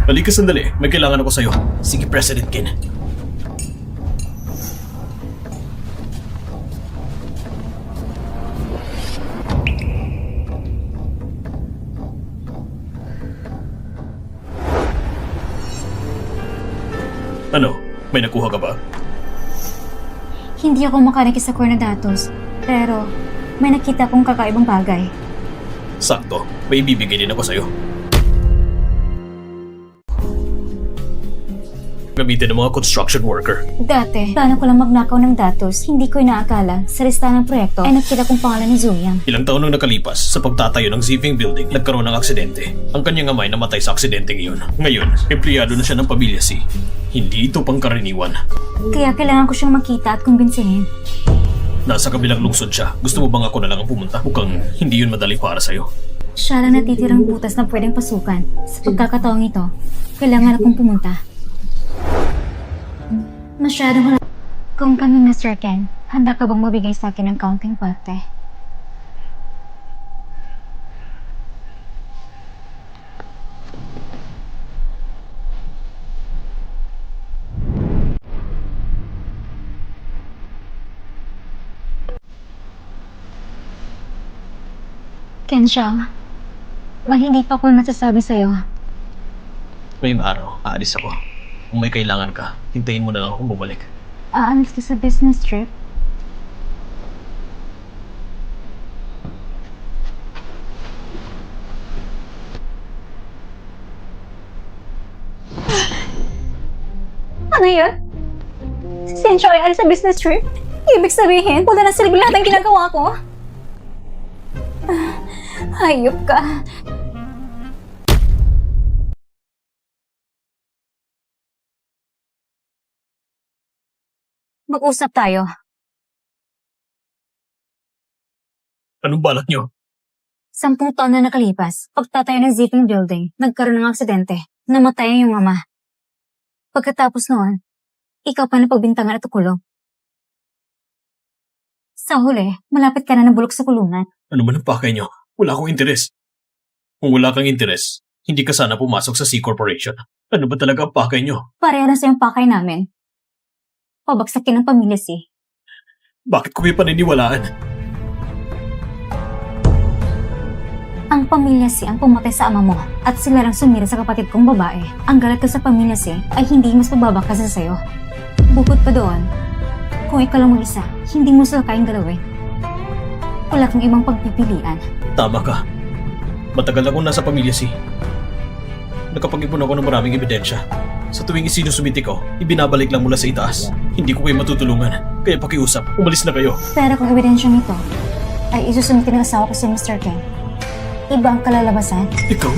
balik ka sandali. May kailangan ako sa'yo. Sige, President Kin. Ano? May nakuha ka ba? Hindi ako makarikis sa core na datos, pero may nakita akong kakaibang bagay. Sakto. May ibibigay din ako sa'yo. Gamitin ng mga construction worker. Dati, plano ko lang magnakaw ng datos. Hindi ko inaakala sa listahan ng proyekto ay nakita kong pangalan ni Zuyang. Ilang taon nang nakalipas sa pagtatayo ng Ziping Building, nagkaroon ng aksidente. Ang kanyang amay namatay sa aksidente ngayon. Ngayon, empleyado na siya ng pamilya C. Hindi ito pangkaraniwan. Kaya kailangan ko siyang makita at kumbinsihin. Nasa kabilang lungsod siya. Gusto mo bang ako na lang ang pumunta? Mukhang hindi yun madali para sa'yo. Siya lang natitirang butas na pwedeng pasukan. Sa pagkakataong ito, kailangan akong pumunta. Masyadong wala. Kung kami, Mr. Ken, handa ka bang mabigay sa akin ng counting parte? Kensha, hindi pa ako nasasabi sa'yo. Ngayong araw, aalis ako. Kung may kailangan ka, hintayin mo na lang akong bumalik. Aalis ka sa business trip? Ano yun? Si Sensho ay alis sa business trip? Ibig sabihin, wala na silbi lahat ang ginagawa ko? Hayop ka. Mag-usap tayo. Anong balak niyo? 10 taon na nakalipas, pagtatayo ng Zipping Building, nagkaroon ng aksidente. Namatay ang iyong ama. Pagkatapos noon, ikaw pa napagbintangan at kulong. Sa huli, malapit ka na nabulok sa kulungan. Ano man ang pakay niyo? Wala akong interes. Kung wala kang interes, hindi ka sana pumasok sa C Corporation. Ano ba talaga ang pakay niyo? Pareho na sa iyong pakay namin. Pabagsakin ng pamilya si. Bakit ko kayo paniniwalaan? Ang pamilya si ang pumatay sa ama mo at sila lang sumira sa kapatid kong babae. Ang galit ko sa pamilya si ay hindi mas mababa kasi sa'yo. Bukod pa doon, kung ikaw lang mag-isa, hindi mo sila kayang galawin. Wala kang ibang pagpipilian. Tama ka. Matagal akong nasa pamilya si. Nakapag-ipon ako ng maraming ebidensya. Sa tuwing isinusumiti ko, ibinabalik lang mula sa itaas. Hindi ko kayo matutulungan. Kaya pakiusap, umalis na kayo. Pero kung ebidensyang ito ay isusumiti ng asawa ko si Mr. Ken, iba ang kalalabasan. Ikaw?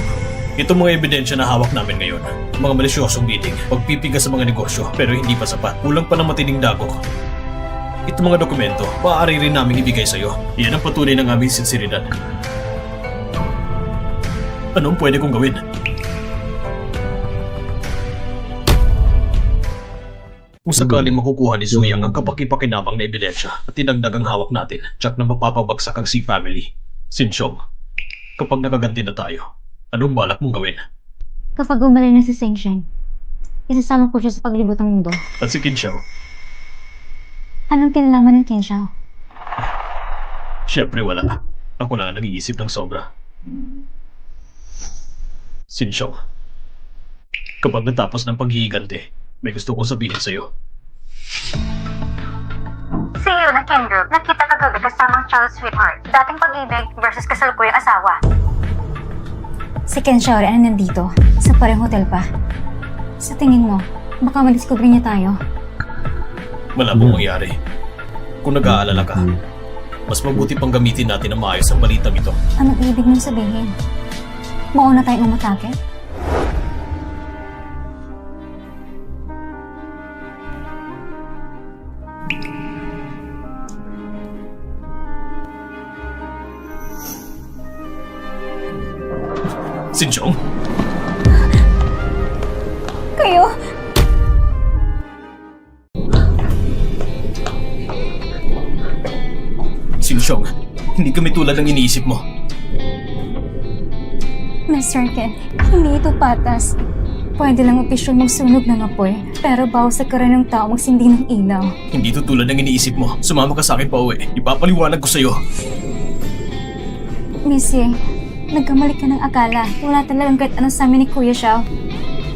Ito mga ebidensya na hawak namin ngayon. Mga malisyosong bidding, pagpipiga sa mga negosyo, pero hindi pa sapat. Kulang pa ng matinding dagok. Ito mga dokumento, maaari rin namin ibigay sa'yo. Iyan ang patunay ng aming sinseridad. Anong pwede kong gawin? Kung sakaling makukuha ni Zuyang ang kapakipakinabang na ebidensya at tinagdag ang hawak natin, tsak na mapapabagsak ang si family. Sinsyong, kapag nakaganti na tayo, anong balak mong gawin? Kapag umalis na si Seng Shen, isasama ko siya sa paglibot ng mundo. At si Kinshao, Anong kinalaman ng Ken Shao? syempre wala. Ako na nag-iisip ng sobra. Sinsyong, kapag natapos ng paghihiganti, may gusto kong sabihin sa'yo. CEO ng Ken Group, nakita kagabi kasamang child sweetheart. Dating pag-ibig versus kasalukuyang asawa. Si Ken Shao rin ang nandito, sa pareng hotel pa. Sa tingin mo, baka madiscover niya tayo. Malabong mangyari. Kung nag-aalala ka, mas mabuti pang gamitin natin ang maayos ang balitang ito. Anong ibig mong sabihin? Mauna tayong umatake? Sinsyong, Kayo? Sinsyong, hindi kami tulad ng iniisip mo. Mr. Ken, hindi ito patas. Pwede lang opisyal magsunog ng apoy, pero bawal sa karan ng tao magsindi ng ilaw. Hindi ito tulad ng iniisip mo. Sumama ka sa akin pa uwi. Ipapaliwanag ko sa'yo. Missy, nagkamali ka ng akala. Wala talagang kahit ano sa amin ni Kuya Xiao.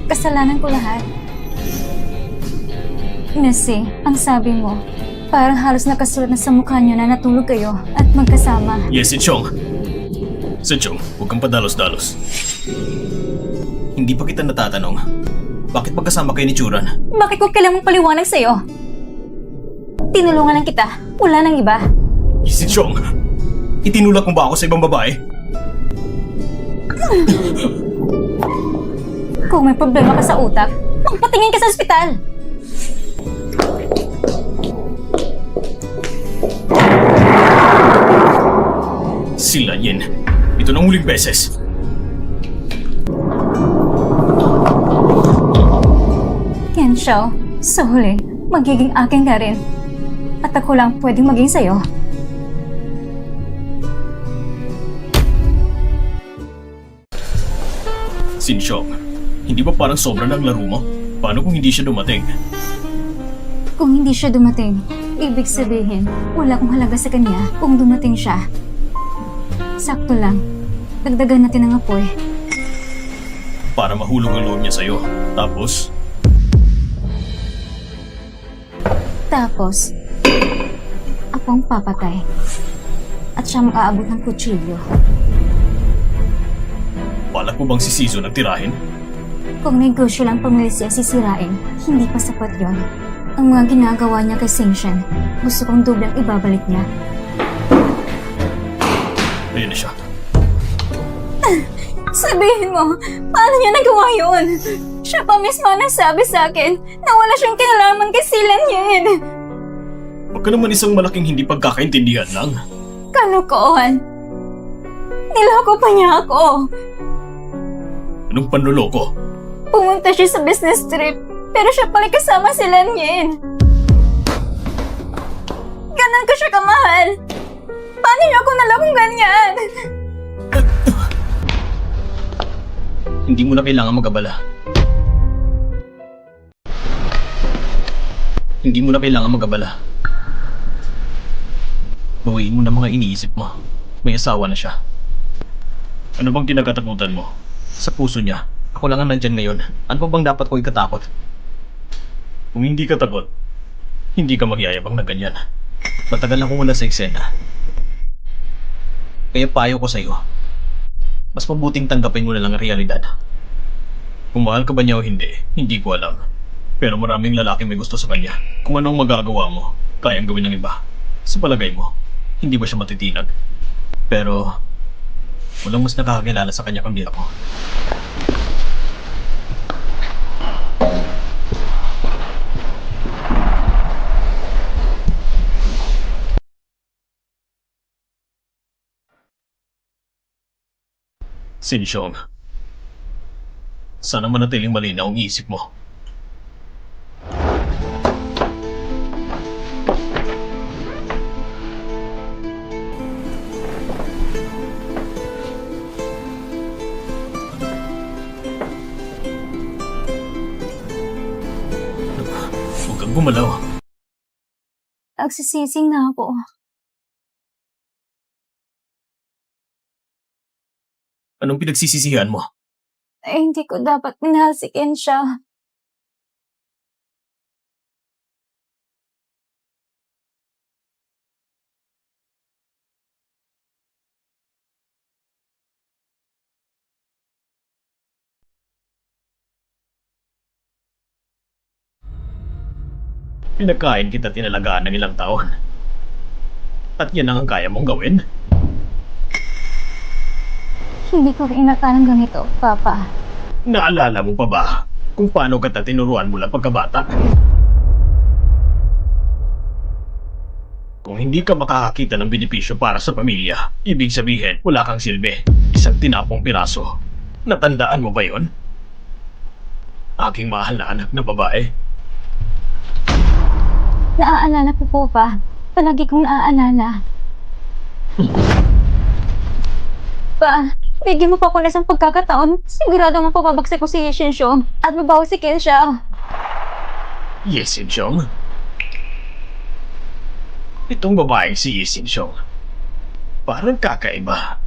Kasalanan ko lahat. Missy, ang sabi mo, parang halos nakasulat na sa mukha niyo na natulog kayo at magkasama. Yes, Sinsyong. Sinsyong, huwag kang padalos-dalos. Hindi pa kita natatanong. Bakit magkasama kayo ni Churan? Bakit ko kailangang paliwanag sa'yo? Tinulungan lang kita. Wala nang iba. Sinsyong, itinulak mo ba ako sa ibang babae? Kung may problema ka sa utak, magpatingin ka sa ospital. Sila Yin. Ito na huling beses. Ken Shao, sa huli, magiging akin ka rin. At ako lang pwedeng maging sa'yo. Sinsyong, hindi ba parang sobra ng laro mo? Paano kung hindi siya dumating? Kung hindi siya dumating, ibig sabihin, wala akong halaga sa kanya kung dumating siya. Sakto lang. Dagdagan natin ang apoy. Para mahulog ang loob niya sa'yo. Tapos, ako ang papatay. At siya mag-aabot ng kutsilyo. Balak mo bang si Sizo nagtirahin? Kung negosyo lang pamilisya sisirain, hindi pa sapat yon. Ang mga ginagawa niya kay Singshan, gusto kong dublang ibabalik niya. Ayun na siya. Sabihin mo, paano niya nagawa yun? Siya pa mismo nagsabi sa akin na wala siyang kinalaman kay Silan Yin. Huwag ka naman isang malaking hindi pagkakaintindihan lang. Kalokohan. Niloko pa niya ako. Anong panloloko? Pumunta siya sa business trip, pero siya pala kasama si Lan Yin. Ganon ko siya kamahal. Paano niyo ako nalakong ganyan? Hindi mo na kailangan mag-abala. Hindi mo na kailangan mag-abala. Bawiin mo na mga iniisip mo. May asawa na siya. Ano bang kinakatakutan mo? Sa puso niya, ako lang ang nandyan ngayon. Ano pa bang dapat ko ikatakot? Kung hindi ka takot, hindi ka magyayabang na ganyan. Matagal na akong wala sa eksena. Kaya payo ko sa'yo, mas mabuting tanggapin mo na lang ang realidad. Kung mahal ka ba niya o hindi ko alam. Pero maraming lalaki may gusto sa kanya. Kung anong magagawa mo, kayang gawin ng iba. Sa palagay mo, hindi ba siya matitinag? Pero, walang mas nakakakilala sa kanya kundi ako. Sinsyong, sana manatiling malinaw ang isip mo. Huwag kang gumalaw. Nagsisising na ako. Anong pinagsisisihan mo? Hindi ko dapat minahal si Ken siya. Pinakain kita tinalagaan ng ilang taon. At yan ang kaya mong gawin? Hindi ko inakala ng ganito, Papa. Naalala mo pa ba kung paano kita tinuruan mula pagkabata? Kung hindi ka makakakita ng benepisyo para sa pamilya, ibig sabihin wala kang silbi. Isang tinapong piraso. Natandaan mo ba yon? Aking mahal na anak na babae. Naaalala ko po pa. Palagi kong naaalala. Pa, bigyan mo pa ako ng isang pagkakataon. Sigurado nga papabagsak ko si Shinsho at mabaho si Ken siya. Yes, Sinchong. Itong babaeng si Sinchong. Parang kakaiba.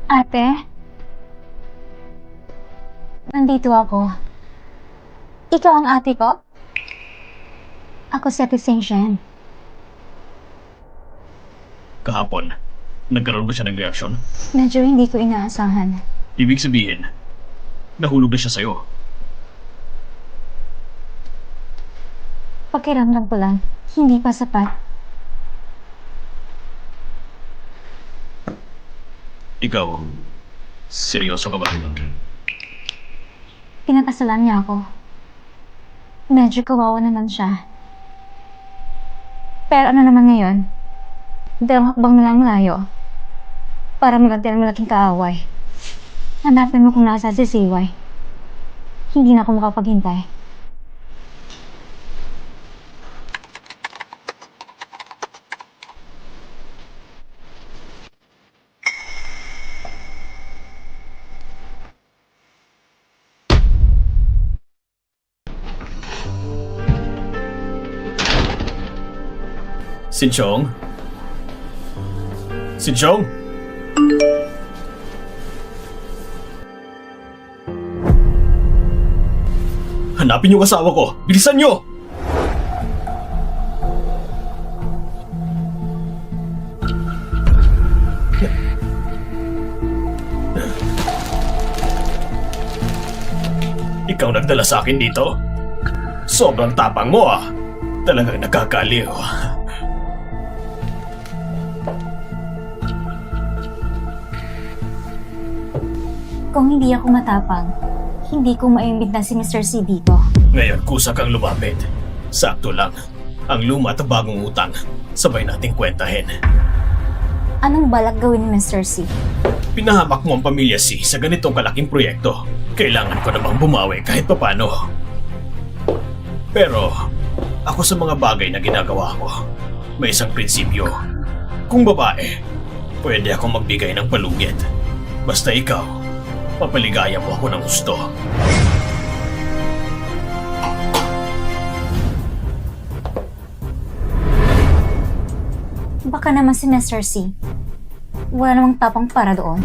Ate? Nandito ako. Ikaw ang ate ko? Ako si Ate Sengshen. Kahapon, nagkaroon ba siya ng reaksyon? Medyo hindi ko inaasahan. Ibig sabihin, nahulog na siya sa'yo. Pakiramdam ko lang, hindi pa sapat. Ikaw, seryoso ka ba? Pinakasalan niya ako. Medyo kawawa naman siya. Pero ano naman ngayon? Dalawang hakbang na lang layo. Para maganti ng malaking kaaway. Hanapin mo kung nasa si CY. Hindi na ako makapaghintay. Sinchong? Sinchong? Hanapin yung asawa ko! Bilisan nyo! Ikaw nagdala sa akin dito? Sobrang tapang mo ah! Talagang nakakaliw. Kung hindi ako matapang, hindi ko maimbit na si Mr. C dito. Ngayon kusa kang lumapit. Sakto lang. Ang luma at bagong utang, sabay nating kwentahin. Anong balak gawin ni Mr. C? Pinahamak mo ang pamilya C sa ganitong kalaking proyekto. Kailangan ko namang bumawi kahit papano. Pero, ako sa mga bagay na ginagawa ko, may isang prinsipyo. Kung babae, pwede akong magbigay ng palugit. Basta ikaw, papaligaya mo ako ng gusto. Baka naman si Mr. C. Wala namang tapang para doon.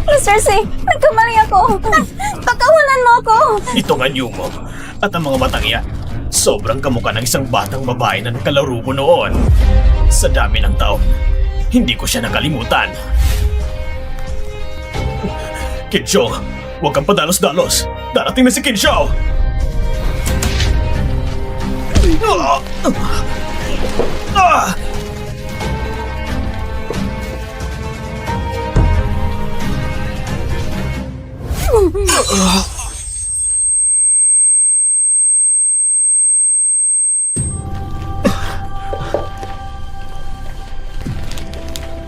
Mr. C, nagkamali ako. Pagkawalan mo ako. Ito nga mo. At ang mga matang yan, sobrang kamukha ng isang batang babae na nakalaro ko noon. Sa dami ng taon, hindi ko siya nakalimutan. Kinsho, huwag kang padalos-dalos. Darating na si Kinsho! Ah!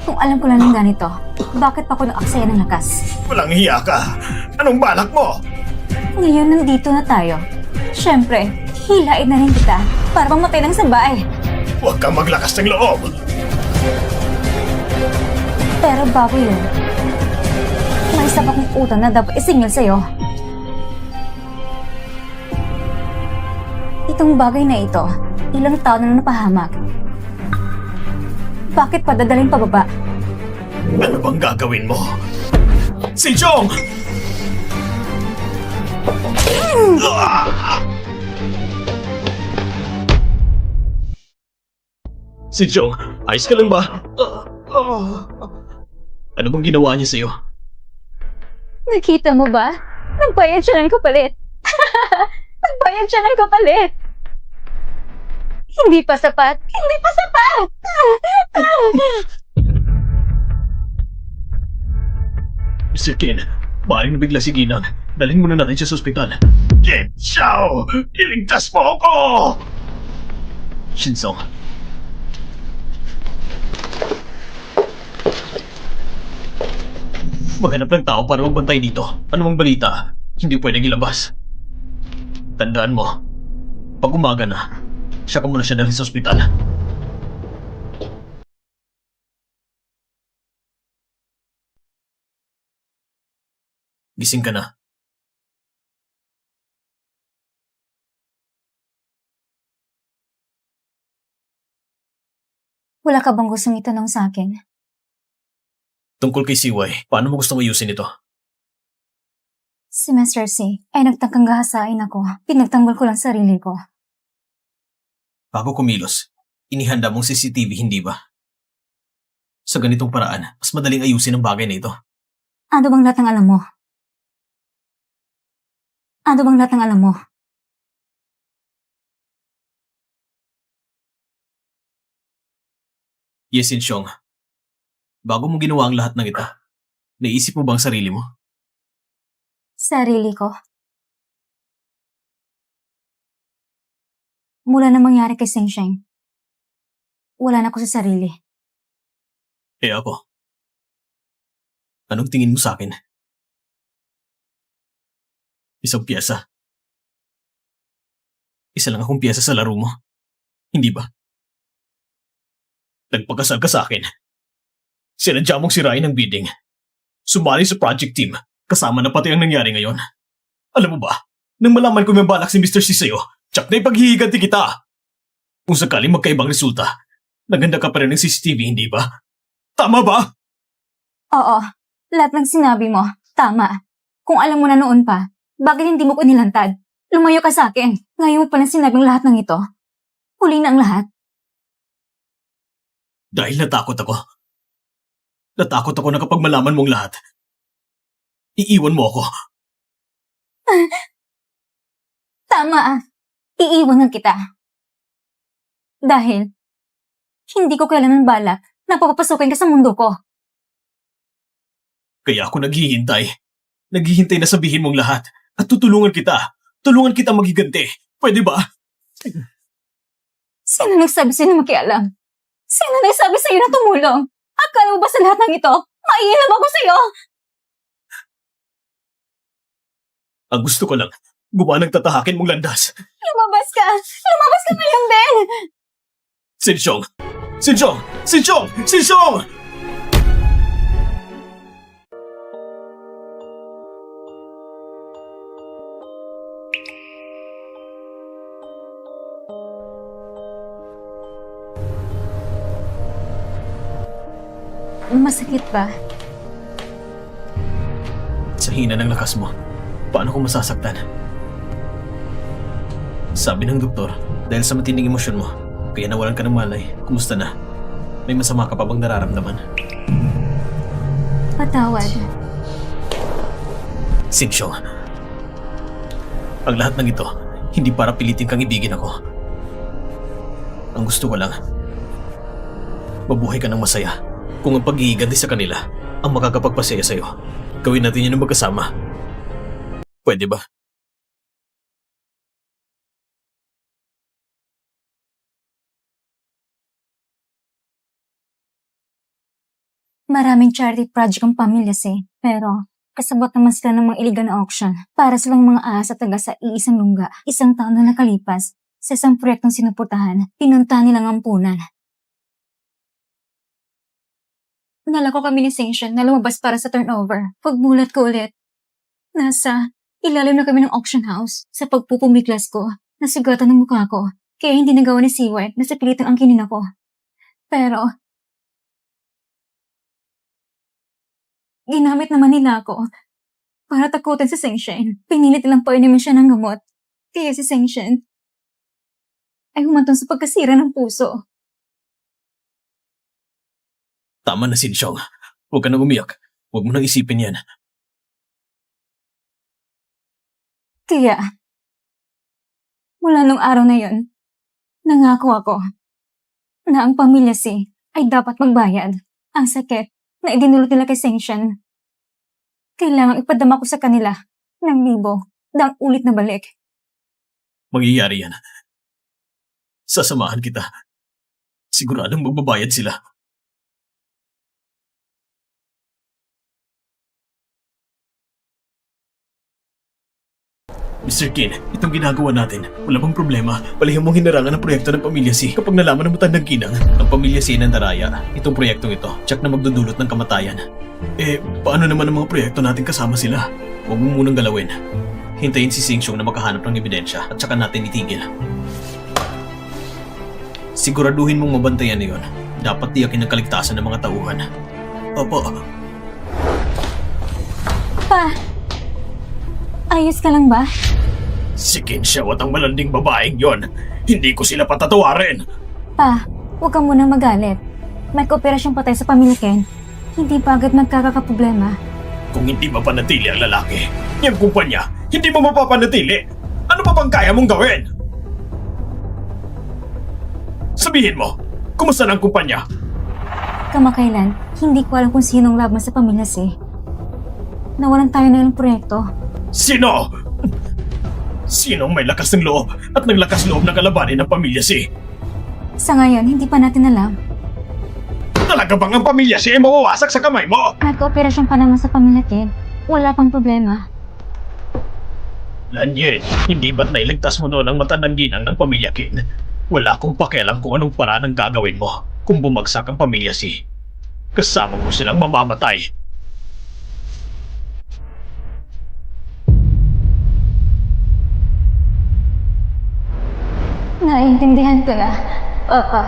Kung alam ko lang ng ganito, bakit pa ako naaksaya ng lakas? Walang hiya ka! Anong balak mo? Ngayon nandito na tayo. Siyempre, hilain na rin kita para mamatay ng sabay. Huwag kang maglakas ng loob! Pero bago yun, may isa pa kong utang na dapat isingil sa'yo. Itong bagay na ito, ilang taon na napahamak. Bakit pa dadalhin pababa? Ano bang gagawin mo? Si Jong! Si Jong, ayos ka lang ba? Ano bang ginawa niya sa'yo? Nakita mo ba? Nagbayad siya ng kapalit. Nagbayad siya ng kapalit. Hindi pa sapat. Hindi pa sapat! Mr. Ken, maaaring nabigla si Ginang. Dalhin muna natin siya sa ospital. Ken Xiao! Iligtas mo ako! Shinsong. Maghanap ng tao para magbantay dito. Ano mang balita, hindi pwedeng ilabas. Tandaan mo, pag umaga na, siya ka muna siya dalhin sa ospital. Gising ka na. Wala ka bang gustong itanong sa akin? Tungkol kay CY, paano mo gusto ayusin ito? Si Mr. C ay nagtangkang gahasain ako. Pinagtanggol ko lang sarili ko. Bago kumilos, inihanda mong CCTV, hindi ba? Sa ganitong paraan, mas madaling ayusin ang bagay na ito. Ano bang lahat ng alam mo? Ano bang lahat ng alam mo? Yes, Insyong. Bago mo ginawa ang lahat ng ito, naisip mo bang sarili mo? Sarili ko. Mula na mangyari kay Seng Sheng, wala na ako sa sarili. Eh ako? Anong tingin mo sa akin? Isang piyesa. Isa lang akong piyesa sa laro mo. Hindi ba? Nagpakasal ka sa akin. Sinadya mong sirain ang bidding. Sumali sa project team, kasama na pati ang nangyari ngayon. Alam mo ba, nang malaman ko may balak si Mr. C sa'yo, tsak na ipaghihiganti kita. Kung sakaling magkaibang resulta, naganda ka pa rin ng CCTV, hindi ba? Tama ba? Oo, lahat ng sinabi mo, tama. Kung alam mo na noon pa, bakit hindi mo ko nilantad? Lumayo ka sa akin. Ngayon mo palang sinabing lahat ng ito. Huli na ang lahat. Dahil natakot ako. Natakot ako na kapag malaman mong lahat, iiwan mo ako. Tama. Iiwanan kita. Dahil, hindi ko kailanman balak na papapasukin ka sa mundo ko. Kaya ako naghihintay. Naghihintay na sabihin mong lahat at tutulungan kita. Tulungan kita maghiganti. Pwede ba? Sino nagsabi sa'yo na makialam? Sino nagsabi sa'yo na tumulong? Akala mo ba sa lahat ng ito, maiilam ako sa'yo? Ang gusto ko lang, gumawa ng tatahakin mong landas. Lumabas ka! Lumabas ka ngayon din! Sinsyong! Sinsyong! Sinsyong! Sinsyong! Masakit ba? Sa hina ng lakas mo, paano kung masasaktan? Sabi ng doktor, dahil sa matinding emosyon mo, kaya nawalan ka ng malay. Kumusta na? May masama ka pa bang nararamdaman? Patawad. Sinsyong, ang lahat ng ito, hindi para pilitin kang ibigin ako. Ang gusto ko lang, mabuhay ka ng masaya. Kung ang pag-iiganti sa kanila ang makakapagpasaya sa'yo, gawin natin yun ng magkasama. Pwede ba? Maraming charity project ang pamilya si, pero kasabot naman sila ng mga iligal na auction para silang mga ahas at taga sa iisang lungga. Isang taon na nakalipas, sa isang proyektong sinuportahan, pinunta nilang ampunan. Nalako kami ni Sanction na lumabas para sa turnover. Pagmulat ko ulit, nasa ilalim na kami ng auction house. Sa pagpupumiglas ko, nasugatan ng mukha ko, kaya hindi nagawa ni Seward na sa pilitang angkinin ako. Pero, ginamit naman nila ako para takutin si Sanction. Pinilit nilang painumin siya ng gamot. Kaya si Sanction ay humantong sa pagkasira ng puso. Tama na, Sinsyong. Huwag ka nang umiyak. Huwag mo nang isipin yan. Kaya, mula nung araw na yun, nangako ako na ang pamilya si ay dapat magbayad. Ang sakit na idinulot nila kay Sanction. Kailangang ipadama ko sa kanila ng libo dang ulit na balik. Mangyayari yan. Sasamahan kita. Siguradong magbabayad sila. Mr. Kin, itong ginagawa natin, wala bang problema? Palihim mong hinarangan ang proyekto ng Pamilya C. Kapag nalaman ng matandang ginang, ang Pamilya C ng Daraya, itong proyektong ito, tsak na magdudulot ng kamatayan. Paano naman ang mga proyekto natin kasama sila? Huwag mo munang galawin. Hintayin si Singshong na makahanap ng ebidensya at saka natin itigil. Siguraduhin mong mabantayan na yun. Dapat tiyakin ang kaligtasan ng mga tauhan. Opo. Pa! Ayos ka lang ba? Si Kinshaw at ang malanding babaeng yon. Hindi ko sila patatawarin. Pa, huwag ka munang magalit. May kooperasyong patay sa pamilya Ken. Hindi ba agad magkakaproblema? Kung hindi mapanatili ang lalaki, yung kumpanya, hindi mo mapapanatili. Ano pa bang kaya mong gawin? Sabihin mo, kumusta na ang kumpanya? Kamakailan, hindi ko alam kung sinong labman sa pamilya si. Nawalan tayo ng ilang proyekto. Sino? Sinong may lakas ng loob at ng lakas loob na kalabanin ng Pamilya C? Sa ngayon, hindi pa natin alam. Talaga bang ang Pamilya C ay mawawasak sa kamay mo? Nagkooperasyon pa naman sa pamilya Ken. Wala pang problema. Lanyen, hindi ba't nailigtas mo noon ang matandang ginang ng Pamilya Kin? Wala akong pakialam kung anong paraan ang gagawin mo kung bumagsak ang Pamilya C. Kasama mo silang mamamatay. Naiintindihan ko na, Papa.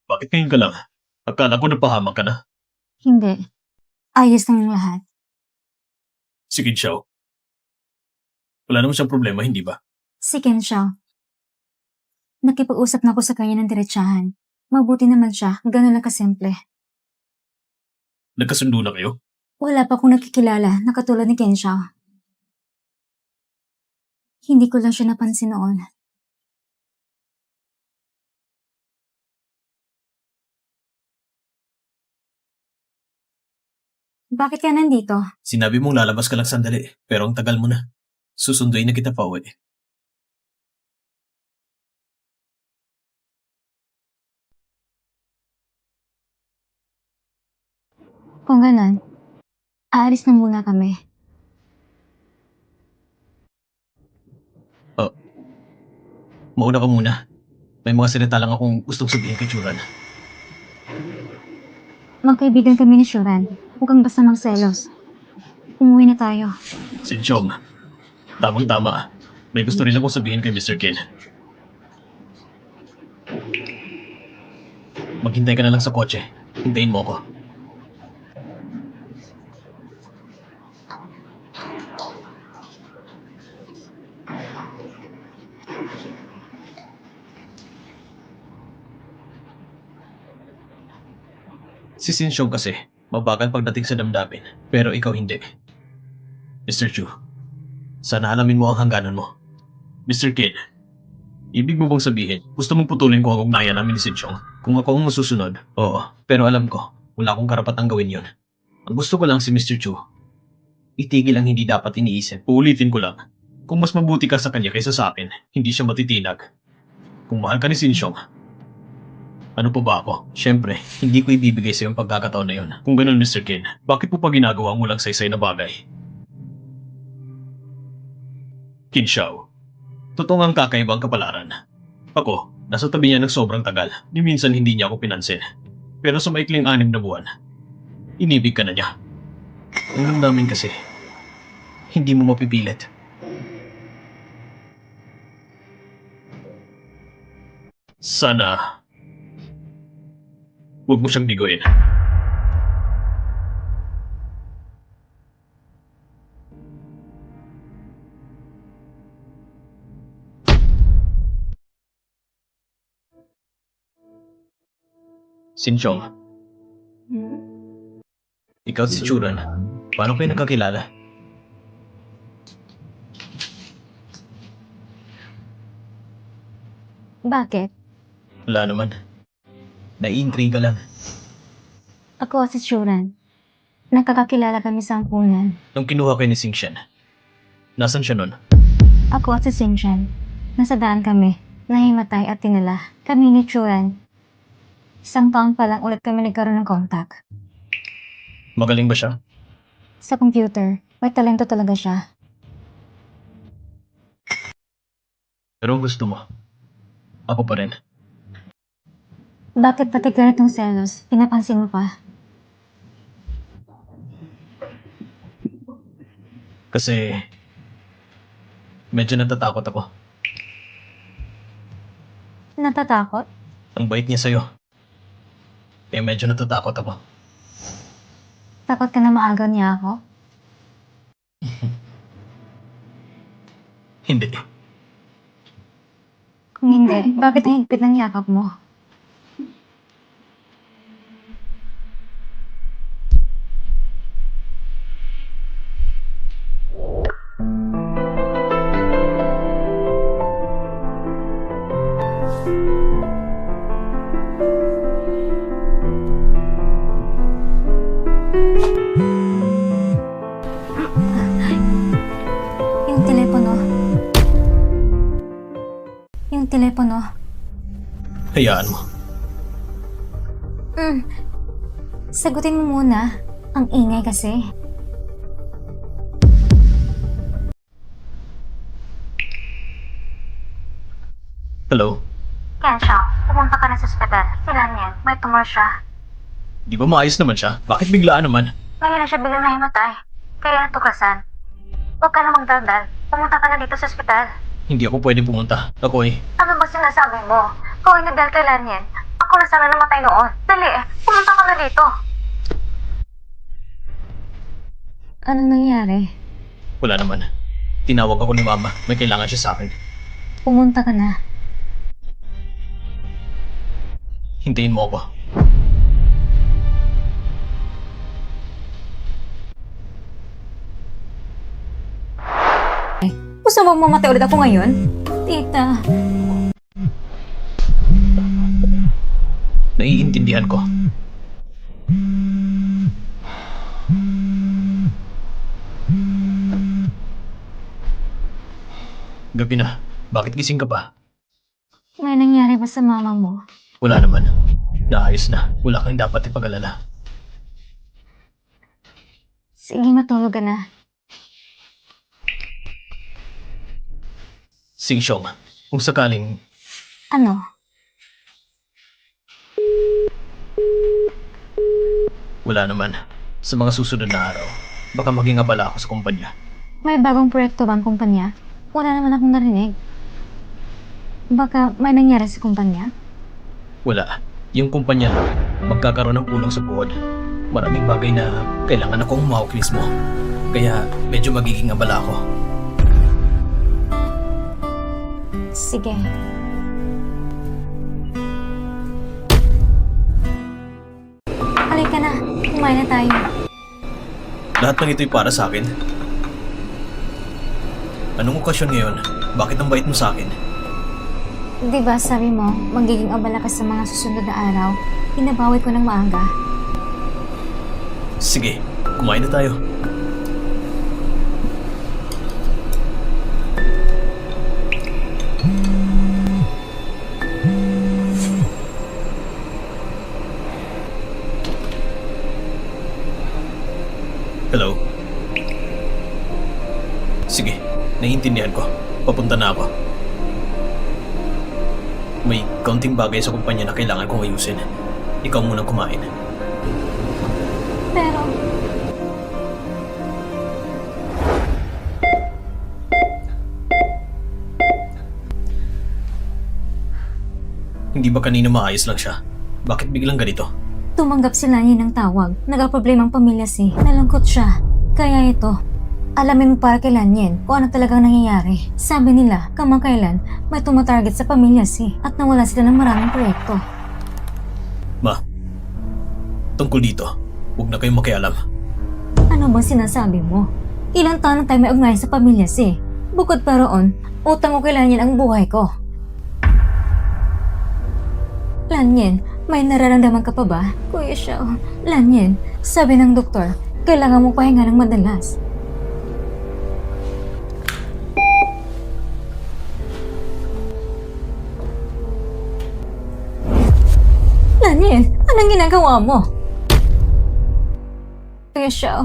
Bakit ngayon ka lang? Akala ko napahamak ka na. Hindi. Ayos lang ang lahat. Si Kinshaw. Wala naman siyang problema, hindi ba? Si Ken siya. Nakipag-usap na ako sa kanya ng diretsahan. Mabuti naman siya, gano'n lang kasimple. Nagkasundo na kayo? Wala pa akong nakikilala na katulad ni Ken siya. Hindi ko lang siya napansin noon. Bakit ka nandito? Sinabi mong lalabas ka lang sandali, pero ang tagal mo na. Susunduin na kita pa uwi. Kung ganon, aalis na muna kami. Mauna ka muna. May mga salita lang akong gustong sabihin kay Churan. Magkaibigan kami ni Shuran. Huwag kang basta magselos. Umuwi na tayo. Si Chong. Tamang-tama. May gusto rin akong sabihin kay Mr. Ken. Maghintay ka na lang sa kotse. Hintayin mo ako. Si Sinsyong kasi, mabagal pagdating sa damdamin. Pero ikaw hindi. Mr. Chu, sana alamin mo ang hangganan mo. Mr. Ken, ibig mo bang sabihin, gusto mong putulin ko ang ugnayan namin ni Sinsyong? Kung ako ang masusunod, oo. Pero alam ko, wala akong karapatang gawin yon. Ang gusto ko lang si Mr. Chu, itigil ang hindi dapat iniisip. Uulitin ko lang, kung mas mabuti ka sa kanya kaysa sa akin, hindi siya matitinag. Kung mahal ka ni Sinsyong, ano pa ba ako? Siyempre, hindi ko ibibigay sa yung pagkakataon na yun. Kung ganun, Mr. Ken, bakit mo pa ginagawa mo lang saysay na bagay? Kinshao, totoo ang kakaibang kapalaran. Ako, nasa tabi niya ng sobrang tagal, ni minsan hindi niya ako pinansin. Pero sa maikling 6 na buwan, inibig ka na niya. Ang damdamin kasi, hindi mo mapipilit. Sana, huwag mo siyang bigoyin. Sinchong, ikaw si Churan. Paano kayo nagkakilala? Bakit? Wala naman. Naiintriga lang. Ako si Shuran. Nakakakilala kami sa ampunan. Nung kinuha kayo ni Singshan, nasan siya nun? Ako si Singshan. Nasa daan kami. Nahimatay at tinala. Kami ni Churan. 1 taon pa lang ulit kami nagkaroon ng contact. Magaling ba siya? Sa computer, may talento talaga siya. Pero ang gusto mo, ako pa rin. Bakit pati ganitong selos, pinapansin mo pa? Kasi, medyo natatakot ako. Natatakot? Ang bait niya sa'yo. Kaya medyo natatakot ako. Takot ka na maaga niya ako? Hindi. Kung hindi, bakit ang higpit ng yakap mo? Yung telepono. Yung telepono. Hayaan mo. Sagutin mo muna. Ang ingay kasi. Hello? Kensha, pumunta ka na sa ospital. Sila niyan, may tumor siya. Di ba maayos naman siya? Bakit biglaan naman? Ngayon na siya biglang nahimatay. Kaya natuklasan. Huwag ka na magdaldal. Pumunta ka na dito sa ospital. Hindi ako pwedeng pumunta. Ako eh. Ano ba sinasabi mo? Kung nagdal kailan yan, ako na sana namatay noon. Dali pumunta ka na dito. Ano nangyari? Wala naman. Tinawag ako ni Mama. May kailangan siya sa akin. Pumunta ka na. Hintayin mo ako. Gusto mo mamatay ulit ako ngayon? Tita. Naiintindihan ko. Gabi na. Bakit gising ka pa? May nangyari ba sa mama mo? Wala naman. Naayos na. Wala kang dapat ipag-alala. Sige, matulog ka na. Singshong, kung sakaling Ano? wala naman, sa mga susunod na araw, baka maging abala ako sa kumpanya. May bagong proyekto bang kumpanya? Wala naman akong narinig. Baka may nangyari sa kumpanya? Wala. Yung kumpanya na magkakaroon ng kulang sa buod. Maraming bagay na kailangan akong umawak mismo. Kaya medyo magiging abala ako. Sige. Halika na. Kumain na tayo. Lahat ng ito'y para sa akin. Anong okasyon ngayon? Bakit ang bait mo sa akin? Di ba sabi mo, magiging abala ka sa mga susunod na araw? Pinabawi ko ng maaga. Sige, kumain na tayo. Hello? Sige, naiintindihan ko. Papunta na ako. May kaunting bagay sa kumpanya na kailangan kong ayusin. Ikaw munang kumain. Pero, Hindi ba kanina maayos lang siya? Bakit biglang ganito? tumanggap sila niya ng tawag. Nagka-problema ang pamilya si. Nalungkot siya. Kaya ito, alamin mo para kay Lanyen kung ano talagang nangyayari. Sabi nila, kamakailan, may tumatarget sa pamilya si at nawala sila ng maraming proyekto. Ma, tungkol dito, huwag na kayong makialam. Ano bang sinasabi mo? Ilang taon na tayo may ugnayan sa pamilya si. Bukod pa roon, utang ko kay Lanyen ang buhay ko. Lanyen, may nararamdaman ka pa ba? Kuya Xiao, Lanyen, sabi ng doktor, kailangan mo pahinga ng madalas. Lanyen, anong ginagawa mo? Kuya Xiao,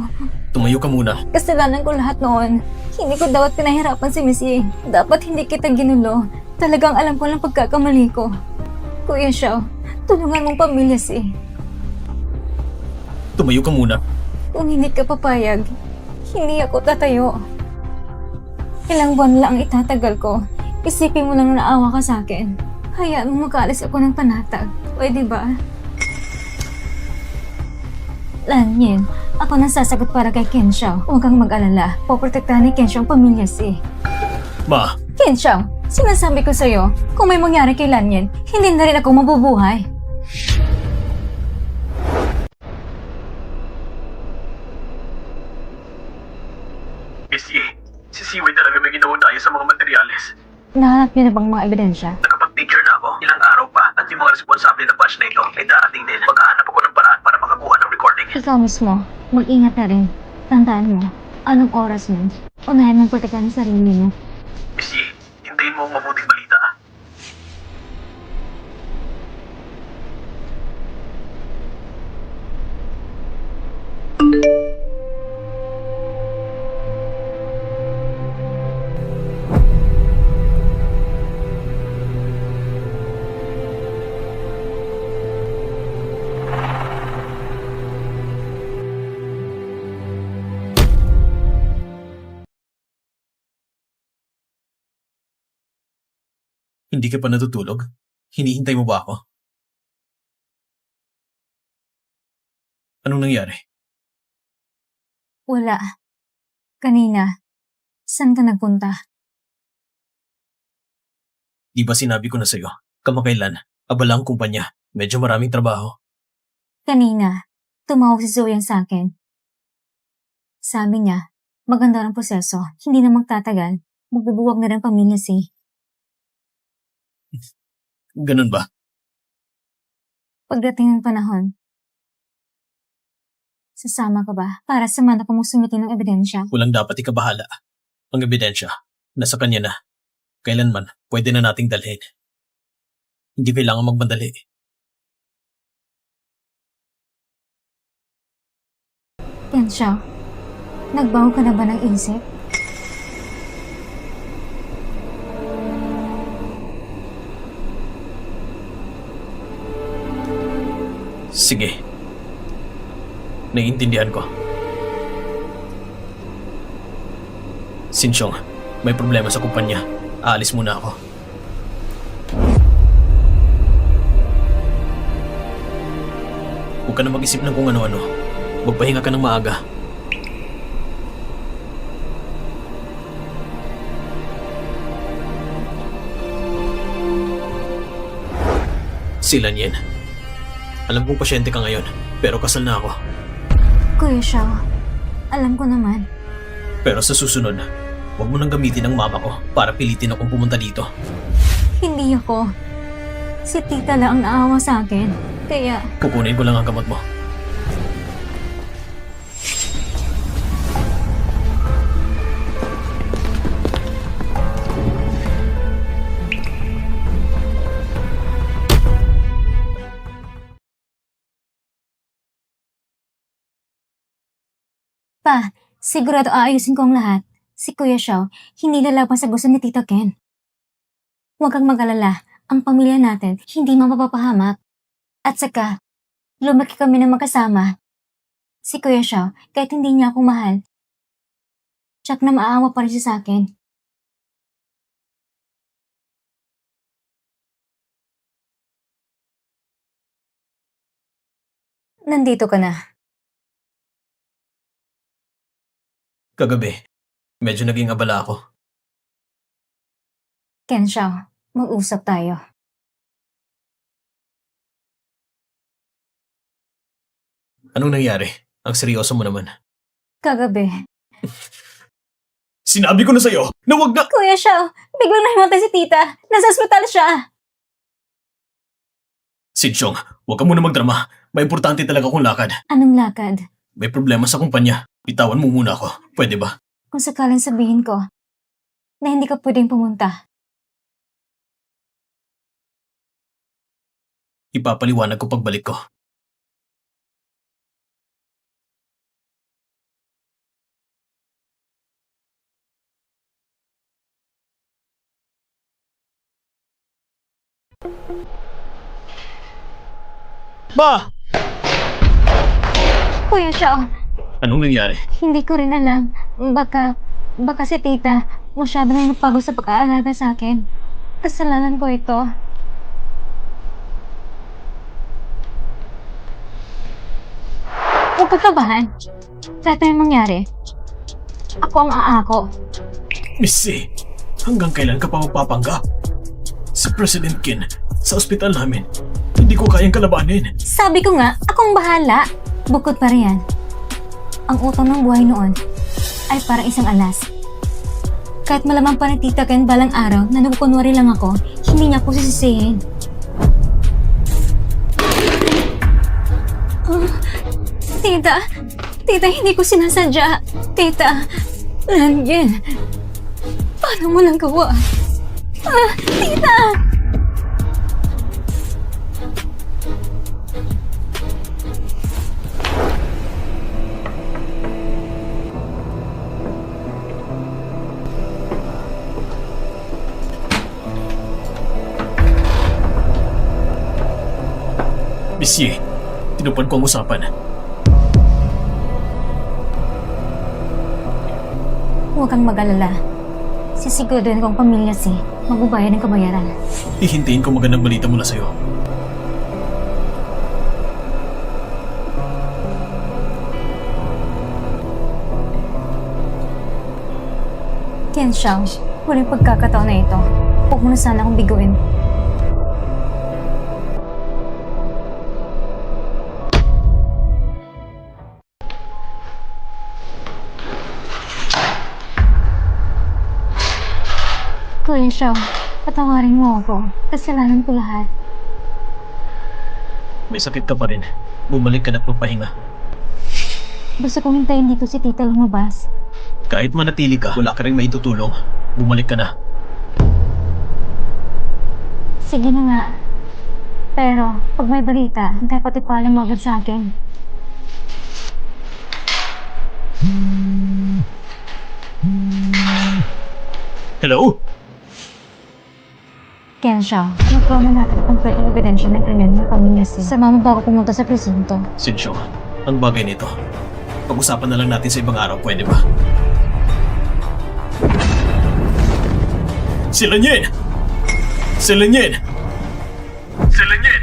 Tumayo ka muna. kasalanan ko lahat noon. Hindi ko dapat pinahirapan si Missy. Dapat hindi kita ginulo. Talagang alam ko lang pagkakamali ko. Kuya Xiao, tulungan mong pamilya si. Tumayo ka muna. Kung hindi ka papayag, hindi ako tatayo. Ilang buwan lang ang itatagal ko. Isipin mo lang na naawa ka sa akin. Hayaan mo makaalis ako ng panatag. Pwede ba? Lanyen, ako nang sasagot para kay Ken Xiao. Huwag kang mag-alala. Poprotektahan ni Ken Xiao ang pamilya si. Ma, Ken Xiao, sinasabi ko sa'yo, kung may mangyari kay Lanyen, hindi na rin ako mabubuhay. Missy, si Siway talaga may ginawa tayo sa mga materyales. Nahanap niyo na bang mga ebidensya? Nakapag-picture na ako. Ilang araw pa at yung mga responsable na batch na ito ay darating din. Maghahanap ako ng paraan para makakuha ng recording. Ikaw mismo, mag-ingat na rin. Tandaan mo, anong oras mo, unahin mong protektahan ang sarili mo. Missy, hintayin mo ang mabuting balita. Hindi ka pa natutulog? Hinihintay mo ba ako? Anong nangyari? Wala. Kanina, saan ka nagpunta? Di ba sinabi ko na sa'yo? Kamakailan, abala ang kumpanya. Medyo maraming trabaho. Kanina, tumawag si Zoe sa akin. Sabi niya, maganda ang proseso, hindi na magtatagal, magbubuwag na rin ang pamilya si. Ganun ba? Pagdating ng panahon, sasama ka ba para samahan ako mong sumitin ng ebidensya? Walang dapat ikabahala. Ang ebidensya, nasa kanya na. Kailanman, pwede na nating dalhin. Hindi kailangan magmadali. Yan siya. Nagbago ka na ba ng isip? Sige. Naiintindihan ko. Sinsyong, May problema sa kumpanya. Aalis muna ako. Huwag ka na mag-isip ng kung ano-ano. Magpahinga ka ng maaga. Sila Nien. Alam kong pasyente ka ngayon, pero kasal na ako. Kuya Xiao, alam ko naman. Pero sa susunod, huwag mo nang gamitin ang mama ko para pilitin akong pumunta dito. Hindi ako. Si tita lang ang naawa sa akin. Kaya, Kukunin ko lang ang gamot mo. pa, sigurado aayusin ko ang lahat. Si Kuya Xiao, hindi lalaban sa gusto ni Tito Ken. Huwag kang mag-alala, ang pamilya natin hindi mapapahamak. At saka, lumaki kami na magkasama. Si Kuya Xiao, kahit hindi niya ako mahal, tsak na maawa pa rin siya sa akin. Nandito ka na. Kagabi, medyo naging abala ako. Ken Xiao, mag-usap tayo. Anong nangyari? Ang seryoso mo naman. Kagabi. Sinabi ko na sa'yo na wag na... Kuya Xiao, biglang nahimatay si tita. Nasa ospital siya. Sinchong, huwag ka muna magdrama. May importante talaga akong lakad. Anong lakad? May problema sa kumpanya. Bitawan mo muna ako. Pwede ba? Kung sakaling sabihin ko na hindi ka pwedeng pumunta. Ipapaliwanag ko pagbalik ko. Ba! Kuya Xiao, Anong nangyari? hindi ko rin alam. Baka si tita masyado na napagod sa pag-aalaga sa akin. Kasalanan ko ito. Huwag kakabahan. Lahat na yung mangyari. Ako ang aako. Missy, hanggang kailan ka pa magpapanggap? Si President Kin, sa ospital namin, hindi ko kayang kalabanin. Sabi ko nga, akong bahala. Bukod pa riyan, ang utang ng buhay noon ay parang isang alas. Kahit malamang pa ni Tita Ken balang araw na nagkukunwari lang ako, hindi niya ako sisisihin. Oh, Tita, hindi ko sinasadya. Tita, Nangyen, paano mo nagawa? Tita! Monsieur, tinupad ko ang usapan. Huwag kang mag-alala. Sisiguraduhin kong pamilya si magbabayad ng kabayaran. Hihintayin ko magandang balita mula sa'yo. Ken Xiao, huling pagkakataon na ito. Huwag mo na sana akong biguin. Kuya Xiao, patawarin mo ako. Kasalanan ko lahat. May sakit ka pa rin. Bumalik ka na at magpahinga. Gusto kong hintayin dito si Tita lumabas. Kahit manatili ka, wala ka rin maitutulong. Bumalik ka na. Sige na nga. Pero, pag may balita, dapat ipalam mo agad sa akin. Hello? Ken Xiao, nagkaroon na natin ang pwedeng ebidensya ng krimen ng pamilya si. Sama mo ba ako pumunta sa presinto? Sincho, ang bagay nito. Pag-usapan na lang natin sa ibang araw, pwede ba? Sila Nyen! Sila Nyen! Sila Nyen!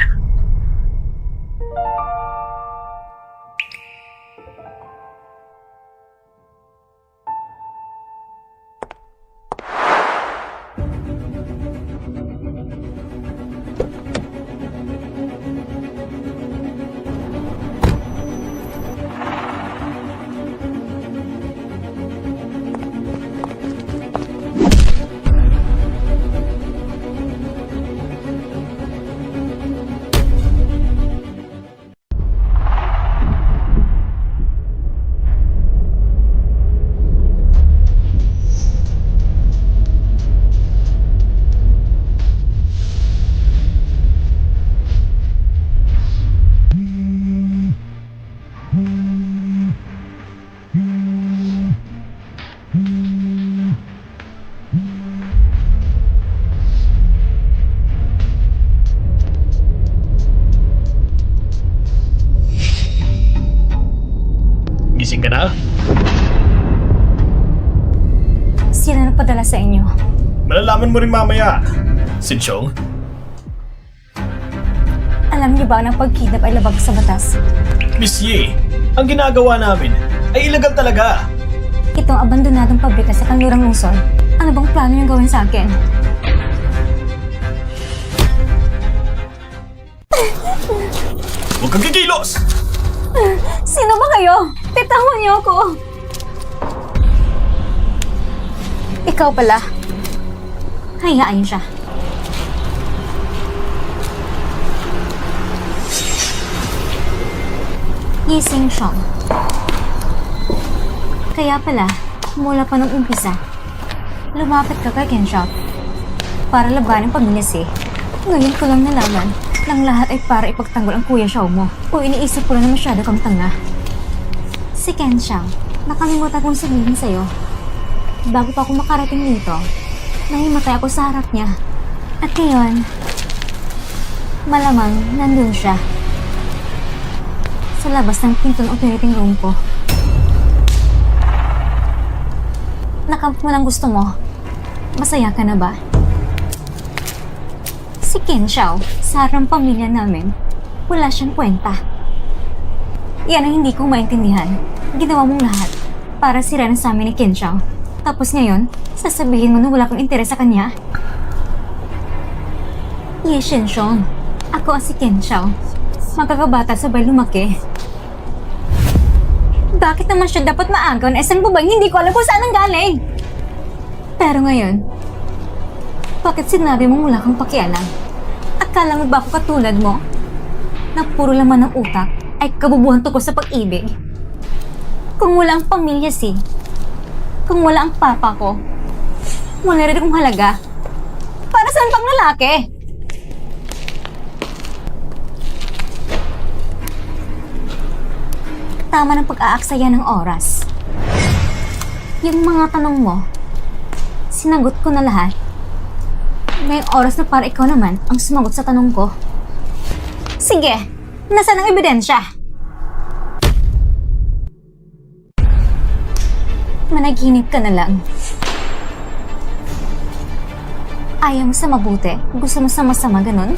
Gising ka na? Sino nagpadala sa inyo? Malalaman mo rin mamaya. Si Chong? Alam niyo ba na pagkidnap ay labag sa batas? Miss Ye, ang ginagawa namin ay illegal talaga. Itong abandonadong pabrika sa kanlurang lungsod. Ano bang plano niyong gawin sa akin? Huwag kang kikilos! Sino ba kayo? Bitawan niyo ako! Ikaw pala. Hayaan niyo siya. Yising Xiong. Kaya pala, mula pa nung umpisa, lumapit ka kay Kensho para labanan pamilya si. Ngayon ko lang nalaman ng lahat ay para ipagtanggol ang kuya Xiao mo. O iniisip ko lang na masyado kang tanga. Si Kensho, nakalimutan kong sabihin sa'yo. Bago pa ako makarating dito, nahimatay ako sa harap niya. At ngayon, malamang nandun siya. Sa labas ng pinto ng operating room ko. Nakamp mo ng gusto mo. Masaya ka na ba? Si Kensho, sa harang pamilya namin, wala siyang kwenta. Yan ang hindi ko maintindihan. Ginawa mong lahat para sirain sa amin ni Kensho. Tapos ngayon, sasabihin mo na wala kang interes sa kanya? Ye Shenxiong, ako ang si Kensho. Magkakabata sabay lumaki. Bakit naman siya dapat maagaw na isang babaeng hindi ko alam kung saan ang galing? Pero ngayon, bakit sinabi mo wala kang pakialam? Akala mo ba ako katulad mo? Na puro laman ng utak ay kabubuhan tungkol sa pag-ibig? Kung wala ang pamilya si, kung wala ang papa ko, wala rin akong halaga. Para saan pang lalaki? Tama ng pag-aaksaya ng oras. Yung mga tanong mo, sinagot ko na lahat. Ngayong oras na para ikaw naman ang sumagot sa tanong ko. Sige, nasaan ang ebidensya? Managinip ka na lang. Ayaw mo sa mabuti? Gusto mo sa masama, ganun?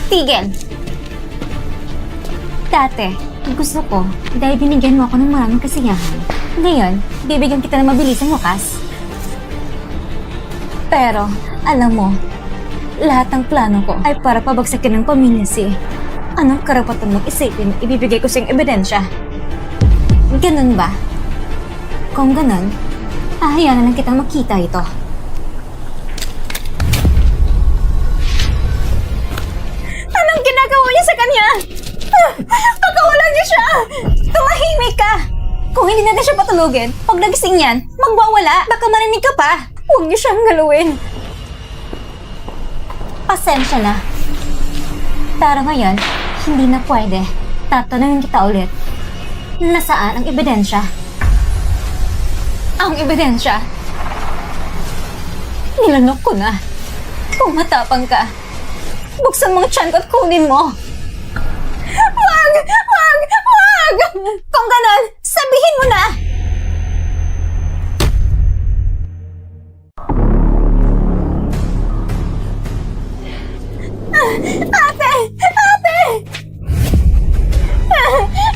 Tigil! Dati, gusto ko dahil binigyan mo ako ng maraming kasiyahan. Ngayon, bibigyan kita ng mabilisang wakas. Pero, alam mo, lahat ng plano ko ay para pabagsakin ng pamilya si. Anong karapatan mong isipin na ibibigay ko sa iyong ebidensya? Ganun ba? Kung ganun, hahayaan na lang kitang makita ito. Anong ginagawa niya sa kanya? Pagkawalan niya siya! Tumahimik ka! Kung hindi natin siya patulugin, pag nagising yan, magwawala. Baka marinig ka pa. Huwag niyo siyang galawin. Pasensya na. Pero ngayon, hindi na pwede. Tatanungin kita ulit. Nasaan ang ebidensya? Ang ebidensya? Nilanok ko na. Kung matapang ka, buksan mong tiyan ko at kunin mo. Wag! Wag! Wag! Kung ganon, sabihin mo na! Ate! Ate!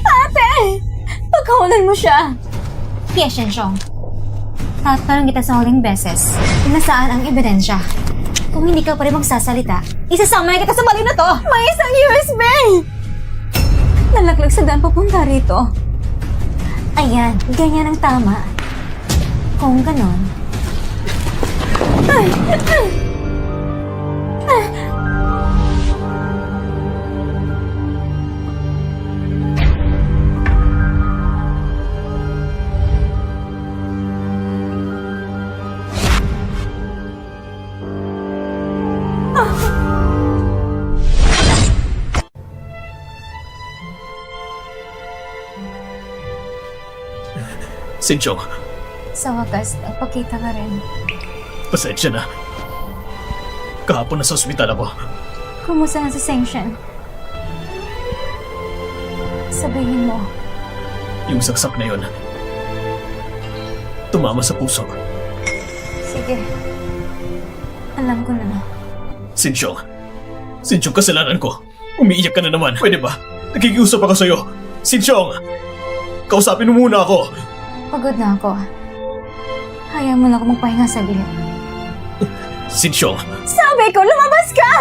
Ate! Pagkawalan mo siya! Yes, Shenshong. Tatanong kita sa huling beses, nasaan ang ebidensya? Kung hindi ka pa rin magsasalita, isasama kita sa bali na to! May isang USB! Nalaglag sa daan papunta rito. Ayan, ganyan ang tama. Kung ganon. Sinchong, Sa wakas, nagpakita ka rin. pasensya na. Kahapon nasa ospital ako. Kumusta na si Sengshen? Sabihin mo, Yung saksak na yun, tumama sa puso. sige. Alam ko na. Sinchong, kasalanan ko. Umiiyak ka na naman. Pwede ba? Nakikiusap ako sa'yo. Sinchong, kausapin mo muna ako. Pagod na ako. Hayaan mo na ako magpahinga sa gilid. Sinchong, Sabi ko, lumabas ka!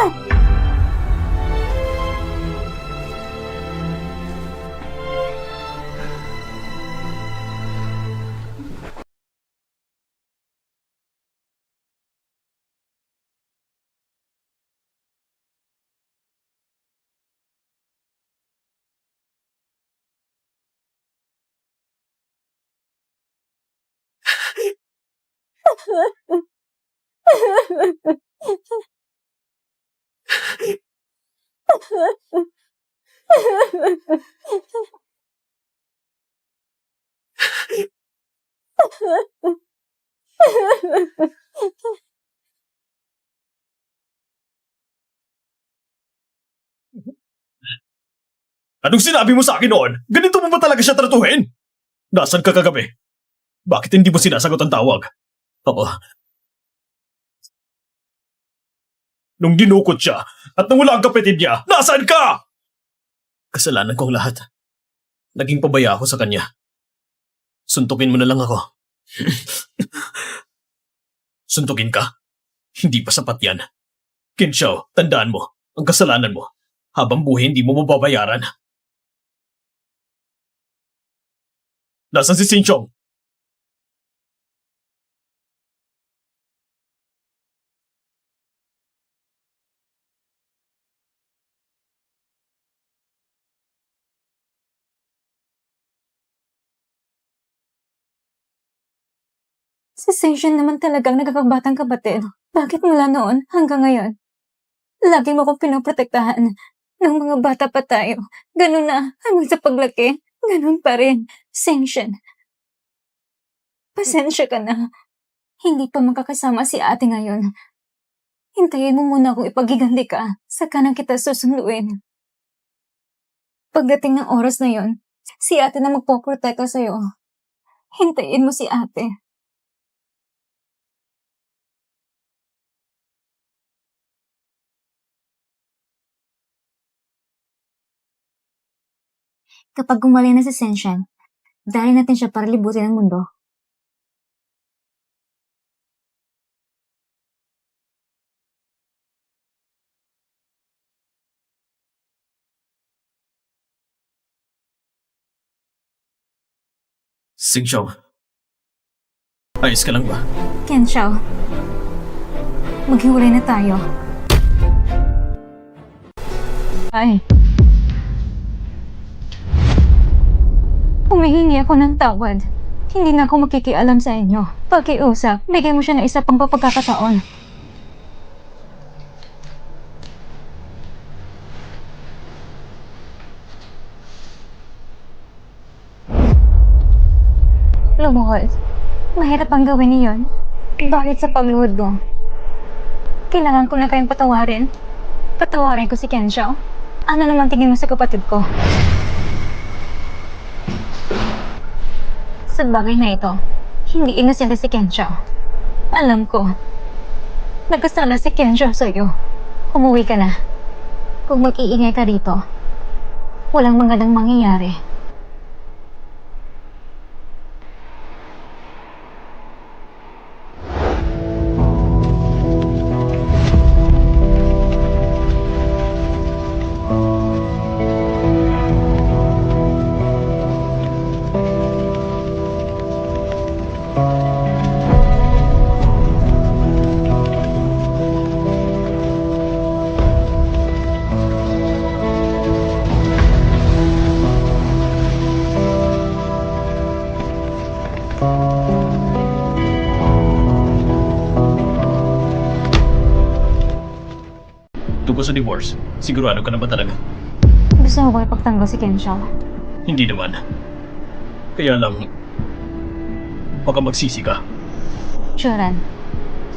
anong sinabi mo sa akin noon? Ganito mo ba talaga siya tratuhin? Nasaan ka kagabi? Bakit hindi mo sinasagot ang tawag? Oo. Nung dinukot siya at nang wala ang kapatid niya, nasaan ka? Kasalanan ko ang lahat. Naging pabaya ako sa kanya. Suntukin mo na lang ako. Suntukin ka? Hindi pa sapat yan. Kinshao, tandaan mo, ang kasalanan mo. Habang buhay hindi mo mababayaran. Nasaan si Sinchong? Si Sengshen naman talagang nagkakabatang kapatid. Bakit mula noon hanggang ngayon? Lagi mo akong pinoprotektahan. Nung mga bata pa tayo. Ganun na hanggang sa paglaki. Ganun pa rin. Sengshen. Pasensya ka na. Hindi pa makakasama si ate ngayon. Hintayin mo muna akong ipaghiganti ka. Saka nang kita susunduin. Pagdating ng oras na yon, si ate na magpoprotekta sa'yo. Hintayin mo si ate. Kapag gumaling na si Sengshen, dali natin siya para libutin ang mundo. Sinchong, ayos ka lang ba? Kenshao, maghiwalay na tayo. Ay. Humihingi ako ng tawad. Hindi na ako makikialam sa inyo. Pakiusap, bigay mo siya ng isa pang pagkakataon. Lumuhod. Mahirap ang gawin niyon. Bakit sa pagluhod mo? Kailangan ko na kayong patawarin. Patawarin ko si Kenshao. Ano naman tingin mo sa kapatid ko? Sa bagay na ito, hindi inosente si Kensho. Alam ko, nagkasala si Kensho sa'yo. Umuwi ka na. Kung mag-iingay ka rito, walang magandang mangyayari. Tungkol sa divorce, sigurado ka na ba talaga? Gusto mo bang ipagtanggol si Kensho? Hindi naman. Kaya lang, baka magsisi ka. Churan,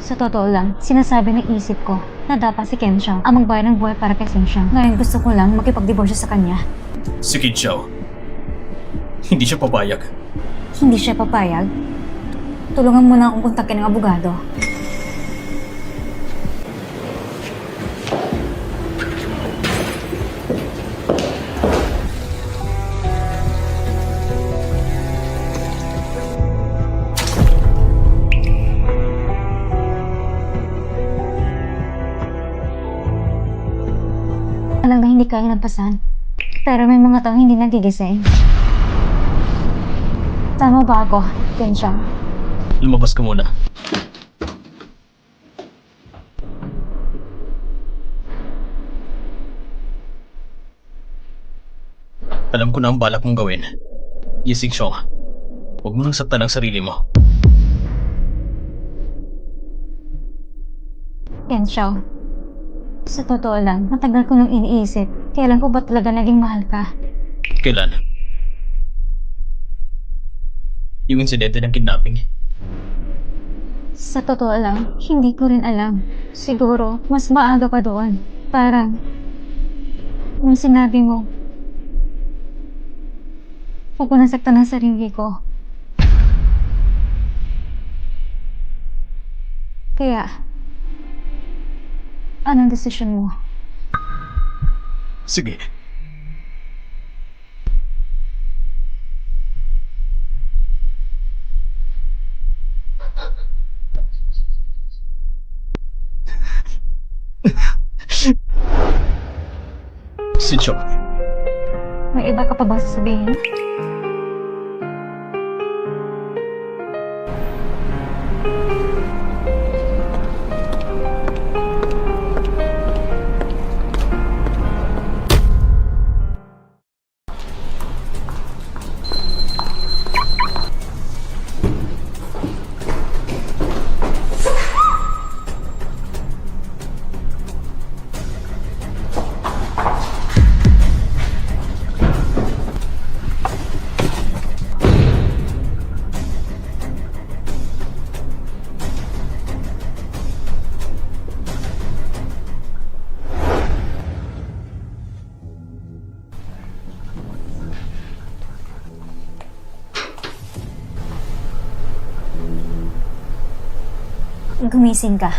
sa totoo lang, sinasabi ng isip ko na dapat si Kensho ang magbayad ng buhay para kay Sensha. Ngayon gusto ko lang makipag-divorce sa kanya. Si Kid Xiao, hindi siya papayag. Hindi siya papayag. Tulungan mo na akong kontakin ng abogado. Alam na hindi kaya lampasan, pero may mga taong hindi nagigising. Tama ba ako, Kensho? Lumabas ka muna. Alam ko na ang balak mong gawin. Yising Xiong, huwag mo nang saktan ang sarili mo. Kensho, sa totoo lang, matagal ko nang iniisip, kailan ko ba talaga naging mahal ka? Kailan? Yung insidente ng kidnapping. Sa totoo lang, hindi ko rin alam. Siguro, mas maaga pa doon. Parang, yung sinabi mo, huwag ko nasaktan ang sarili ko. Kaya, anong desisyon mo? Sige. Si Xiong, May iba ka pa bang sasabihin? Gumising ka.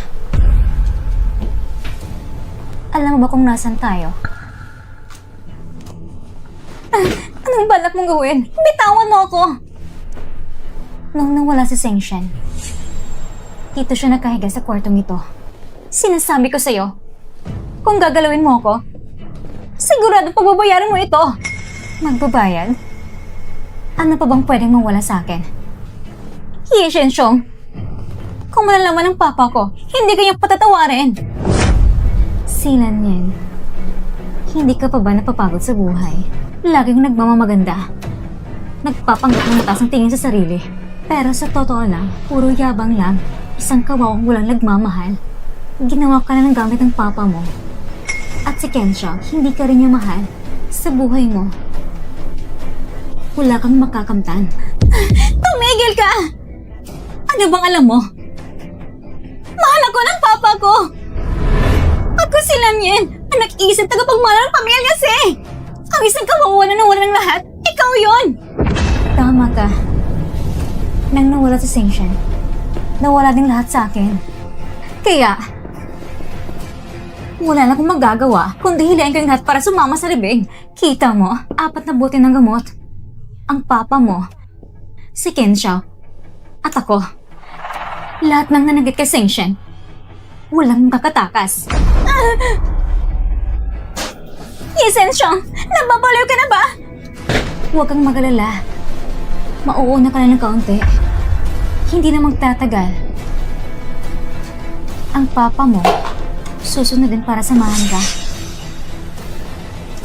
Alam mo ba kung nasan tayo? Anong balak mong gawin? Bitawan mo ako! Nung nawala si Sengshen, dito siya nakahiga sa kwartong ito. Sinasabi ko sa'yo, kung gagalawin mo ako, sigurado pagbabayaran mo ito. Magbabayad? Ano pa bang pwedeng mawala sa akin? Ye Shenxiong, kung malalaman ng papa ko, hindi kanya patatawarin. Silan yan. Hindi ka pa ba napapagod sa buhay? Laging nagmamaganda. Nagpapanggap ng mataas ang tingin sa sarili. Pero sa totoo lang, puro yabang lang. Isang kawawang walang nagmamahal. Ginawa ka na ng gamit ng papa mo. At si Kensho, hindi ka rin niya mahal. Sa buhay mo, wala kang makakamtan. Tumigil ka! Ano bang alam mo? Mahal ako ng papa ko! Ako si Lamien, ang nag-iisip tagapagmana ng pamilya si! Ang isang kawawa na nawala ng lahat, ikaw yon! Tama ka. Nang nawala si Sengshen, nawala din lahat sa akin. Kaya, wala na akong magagawa kundi hilahin kayong lahat para sumama sa libing. Kita mo, 4 na bote ng gamot. Ang papa mo, si Kensho, at ako. Lahat ng nanagit kay Sengshen, walang kakatakas. Yisenshong, nababaliw ka na ba? Huwag kang magalala. Mauuna ka na ng kaunti. Hindi na magtatagal. Ang papa mo, susunod din para samahan ka.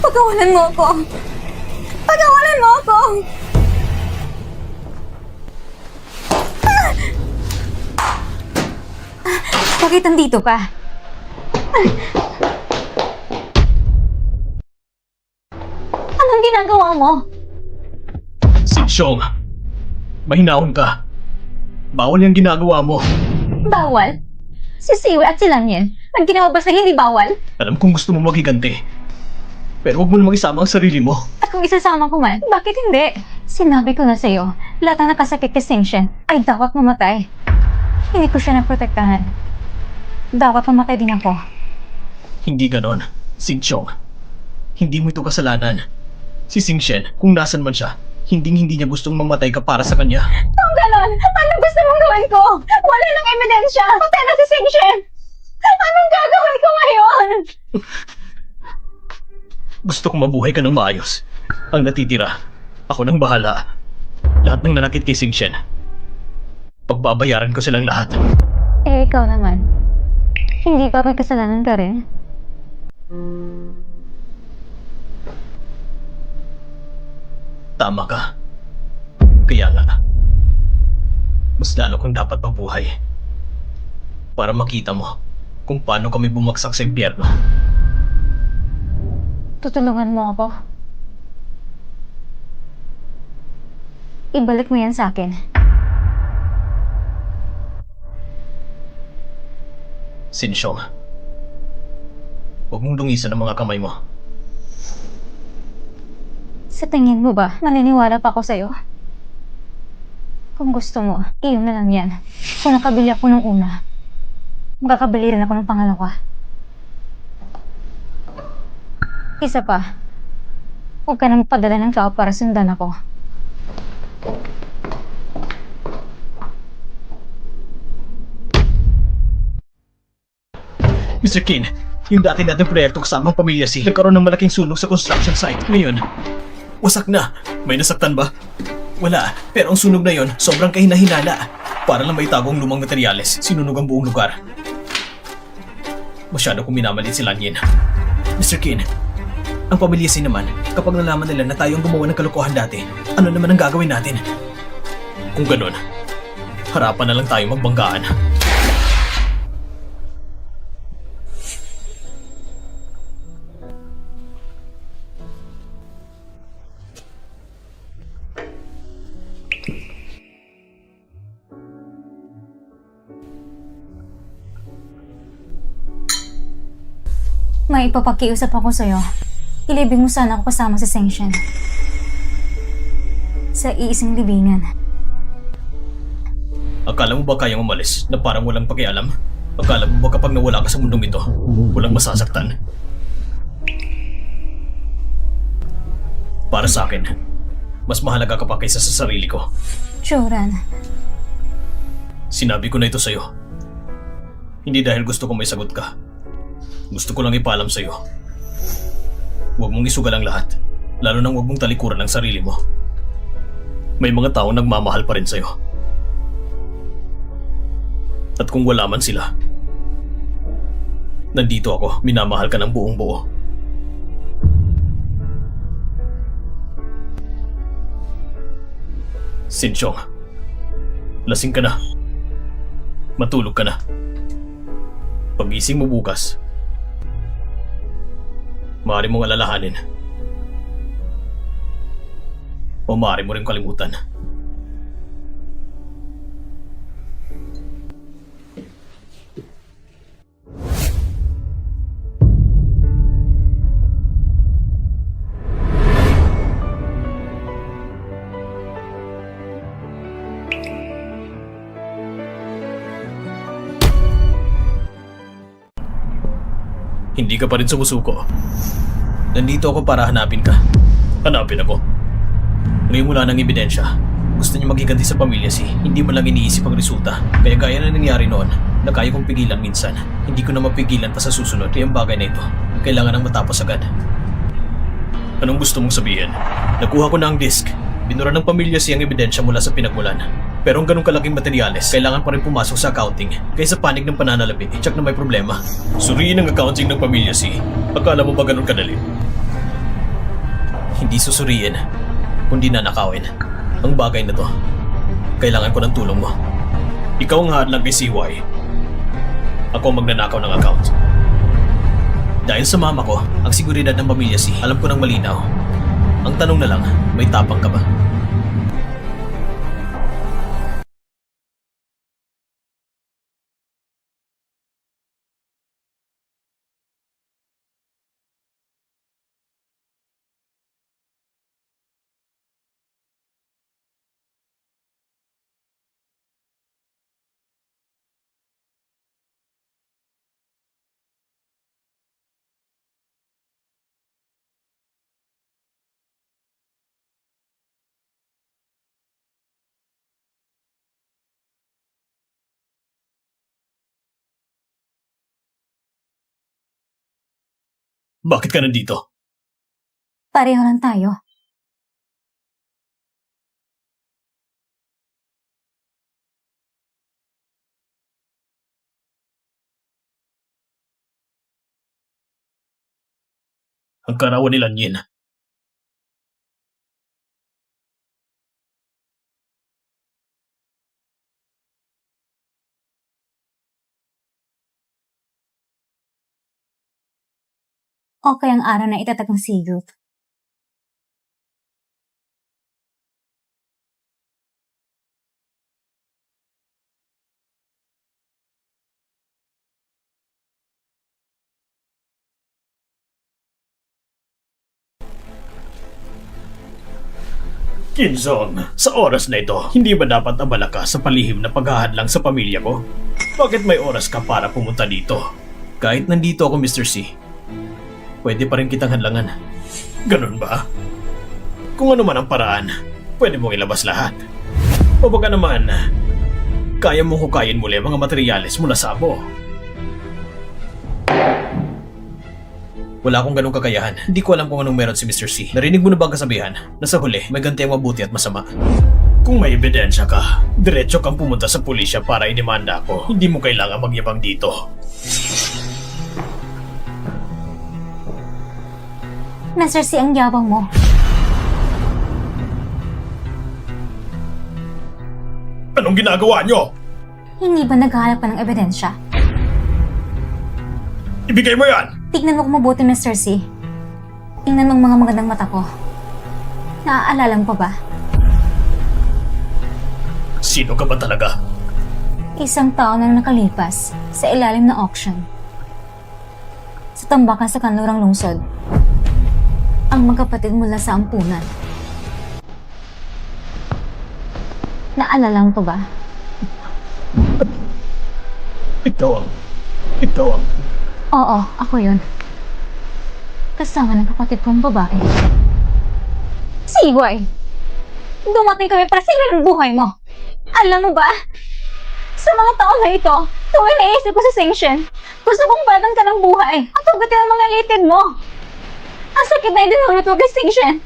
Pagawalan mo ako! Pagawalan mo ako! Bakit nandito ka? Anong ginagawa mo? Sinsyong, mahinahon ka. Bawal yung ginagawa mo. Bawal? Si Siwe at si Lanyen, ang ginawa ba sa hindi bawal? Alam kong gusto mo maghiganti. Pero huwag mo na isama ang sarili mo. At kung isasama ko man, bakit hindi? Sinabi ko na sa'yo, lahat ng nakasakit kay Sengshen ay dapat mamatay. Hindi ko siya naprotektahan. Dapat mamatay din ako. Hindi ganon, Sinsyong. Hindi mo ito kasalanan. Si Sengshen, kung nasan man siya, hindi niya gustong mamatay ka para sa kanya. Kung ganon, ano gusto mong gawin ko? Wala nang ebidensya. Patay na si Sengshen. Anong gagawin ko ngayon? Gusto kong mabuhay ka ng maayos. Ang natitira, ako nang bahala. Lahat ng nanakit kay Sengshen, pagbabayaran ko silang lahat. Eh, ikaw naman. Hindi ba may kasalanan ka rin? Tama ka. Kaya nga, mas lalo kang dapat mabuhay. Para makita mo kung paano kami bumagsak sa impyerno. Tutulungan mo ako. Ibalik mo yan sa akin. Sinsyong, huwag mong dungisan ang mga kamay mo. Sa tingin mo ba, maniniwala pa ako sa'yo? Kung gusto mo, iyon na lang yan. Kung nakabili ako ng una, makakabili rin ako ng pangalawa. Isa pa, huwag ka nang padala ng tao para sundan ako. Mr. Kin, yung dati nating proyekto kasamang pamilya si nagkaroon ng malaking sunog sa construction site. Ngayon, wasak na. May nasaktan ba? Wala. Pero ang sunog na yon, sobrang kahina-hinala. Para lang maitago ang lumang materyales, sinunog ang buong lugar. Masyado kong minamalit si Lanyin. Mr. Kin, ang pamilya si naman, kapag nalaman nila na tayo ang gumawa ng kalokohan dati, ano naman ang gagawin natin? Kung ganun, harapan na lang tayo magbanggaan. May ipapakiusap ako sa'yo. Ilibing mo sana ako kasama si Sengshen. Sa iisang libingan. Akala mo ba kayang umalis na parang walang pakialam? Akala mo ba kapag nawala ka sa mundong ito, walang masasaktan? Para sa akin, mas mahalaga ka pa kaysa sa sarili ko. Joran, Sinabi ko na ito sa'yo. Hindi dahil gusto ko may sagot ka. Gusto ko lang ipaalam sa'yo. Huwag mong isugal ang lahat, lalo nang huwag mong talikuran ang sarili mo. May mga taong nagmamahal pa rin sa'yo. At kung wala man sila, nandito ako, minamahal ka ng buong buo. Sinsyong, lasing ka na. Matulog ka na. Pagising mo bukas, maaari mong alalahanin. O maaari mo rin kalimutan. Hindi ka pa rin sumusuko. Nandito ako para hanapin ka. Hanapin ako. Ngayon wala ng ebidensya. Gusto niya maghiganti sa pamilya si hindi man lang iniisip ang resulta. Kaya gaya na nangyari noon, na kaya kong pigilan minsan. Hindi ko na mapigilan pa sa susunod. Kaya ang bagay na ito, kailangan nang matapos agad. Anong gusto mong sabihin? Nakuha ko na ang disk. Binura ng pamilya si ang ebidensya mula sa pinagmulan. Pero ang ganong kalaking materyales, kailangan pa rin pumasok sa accounting. Kaya sa panig ng pananalapit, i-check na may problema. Suriin ang accounting ng pamilya si. Akala mo ba ganun kadali? Hindi susuriin, kundi nanakawin. Ang bagay na to, kailangan ko ng tulong mo. Ikaw ang hadlang kay CY. Ako ang magnanakaw ng account. Dahil sa mama ko, ang seguridad ng pamilya si, alam ko ng malinaw. Ang tanong na lang, may tapang ka ba? Bakit ka nandito? Pareho lang tayo. Ang karawan ni Lanyin. Okay ang araw na itatag ng Sigurd. Kinzong, sa oras na ito, hindi ba dapat abala ka sa palihim na paghahadlang sa pamilya ko? Bakit may oras ka para pumunta dito? Kahit nandito ako, Mr. C, pwede pa rin kitang hadlangan. Ganun ba? Kung ano man ang paraan, pwede mong ilabas lahat. O baka naman, kaya mong hukayin muli ang mga materyales mula sa abo. Wala akong ganung kakayahan. Hindi ko alam kung anong meron si Mr. C. Narinig mo na ba ang kasabihan na sa huli, may ganti ang mabuti at masama? Kung may ebidensya ka, diretso kang pumunta sa pulisya para inimanda ako. Hindi mo kailangan magyabang dito. Mr. C, ang yabang mo. Anong ginagawa nyo? Hindi ba naghahanap pa ng ebidensya? Ibigay mo yan! Tignan mo kung mabuti, Mr. C. Tingnan mo ang mga magandang mata ko. Naaalala mo pa ba? Sino ka ba talaga? Isang taon na nakalipas sa ilalim na auction. Sa tambakan sa kanlurang lungsod. Ang magkapatid mula sa ampunan. Naalala mo pa ba? Ikaw ang... Oo, ako yun. Kasama ng kapatid kong babae. Sigway! Dumating kami para simulan ang buhay mo. Alam mo ba? Sa mga taon na ito, tuwing naisip ko sa sanction, gusto kong batan ka ng buhay at ugatin ang mga litid mo. Ang sakit na idinulot mo kay sanction.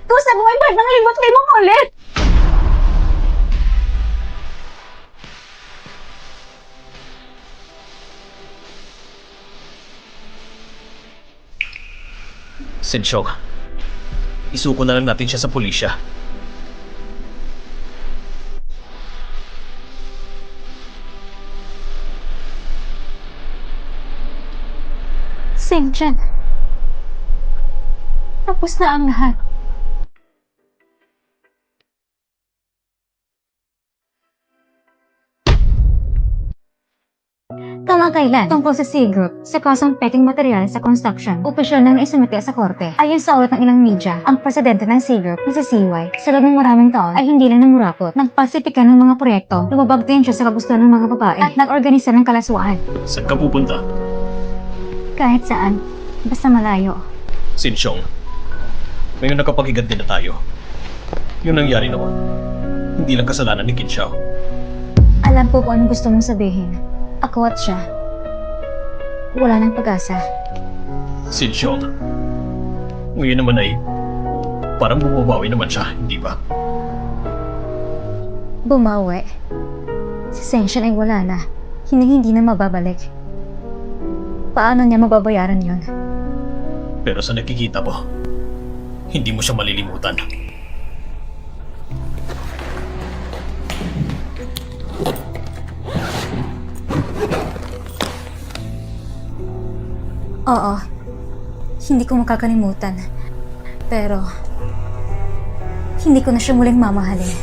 Gusto mo may bad ng limot-limong ulit. Sensyong, isuko na lang natin siya sa pulisya. Sanction. Tapos na ang lahat. Kamakailan, tungkol sa C-Group sa kasong peking material sa construction, opisyal nang isumite sa korte. Ayon sa ulat ng ilang media, ang presidente ng C-Group na si CY, sa loob ng maraming taon ay hindi lang nangurakot, nagpasipika ng mga proyekto, lumabag din siya sa kagustuhan ng mga babae, at nag-organisa ng kalaswaan. Saan ka pupunta? Kahit saan. Basta malayo. Sinsyong, ngayon nakapaghiganti na tayo. Yung nangyari naman, hindi lang kasalanan ni Qin Xiao. Alam ko kung anong gusto mong sabihin. Ako at siya. Wala nang pag-asa. Sinsyong, ngayon naman ay parang bumabawi naman siya, hindi ba? Bumawi. Si Senshin ay wala na. Hindi na mababalik. Paano niya mababayaran yon? Pero sa nakikita mo, hindi mo siya malilimutan. Oo. Hindi ko makakalimutan. Pero, hindi ko na siya muling mamahalin.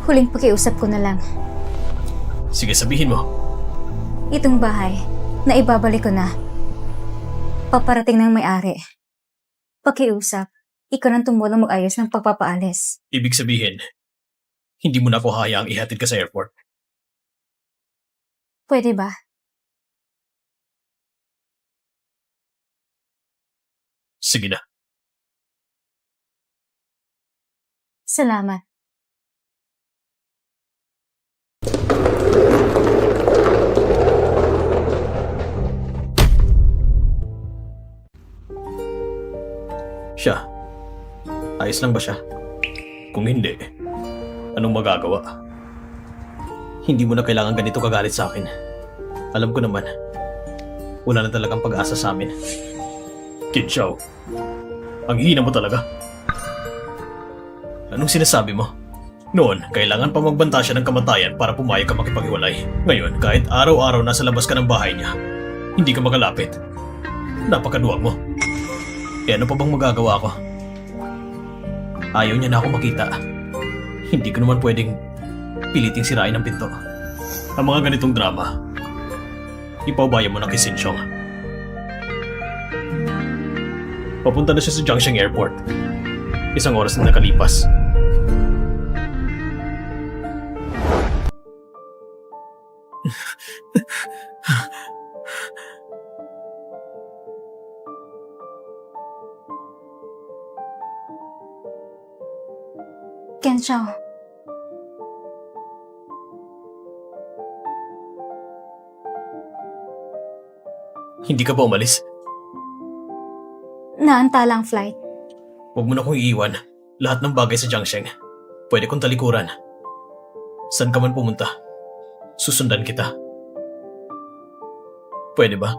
Huling pakiusap ko na lang. Sige, sabihin mo. Itong bahay, na ibabalik ko na. Paparating ng may-ari. Pakiusap, ikaw nang tumulong mag-ayos ng pagpapaalis. Ibig sabihin, hindi mo na ako hayaang ihatid ka sa airport. Pwede ba? Sige na. Salamat. Siya, ayos lang ba siya? Kung hindi, anong magagawa? Hindi mo na kailangan ganito kagalit sa akin. Alam ko naman, wala na talagang pag-asa sa amin. Qin Xiao, ang hina mo talaga. Anong sinasabi mo? Noon, kailangan pa magbanta siya ng kamatayan para pumayag ka makipaghiwalay. Ngayon, kahit araw-araw nasa labas ka ng bahay niya, hindi ka makalapit. Napakaduwag mo. E ano pa bang magagawa ko? Ayaw niya na ako makita. Hindi ko naman pwedeng piliting sirain ang pinto. Ang mga ganitong drama, ipaubaya mo na kay Sinsyong. Papunta na siya sa Jiangxing Airport. 1 oras na nakalipas. Qin Xiao, Hindi ka ba umalis? naantala ang flight. Huwag mo na kong iiwan. Lahat ng bagay sa Jiangxing, pwede kong talikuran. Saan ka man pumunta, susundan kita. Pwede ba?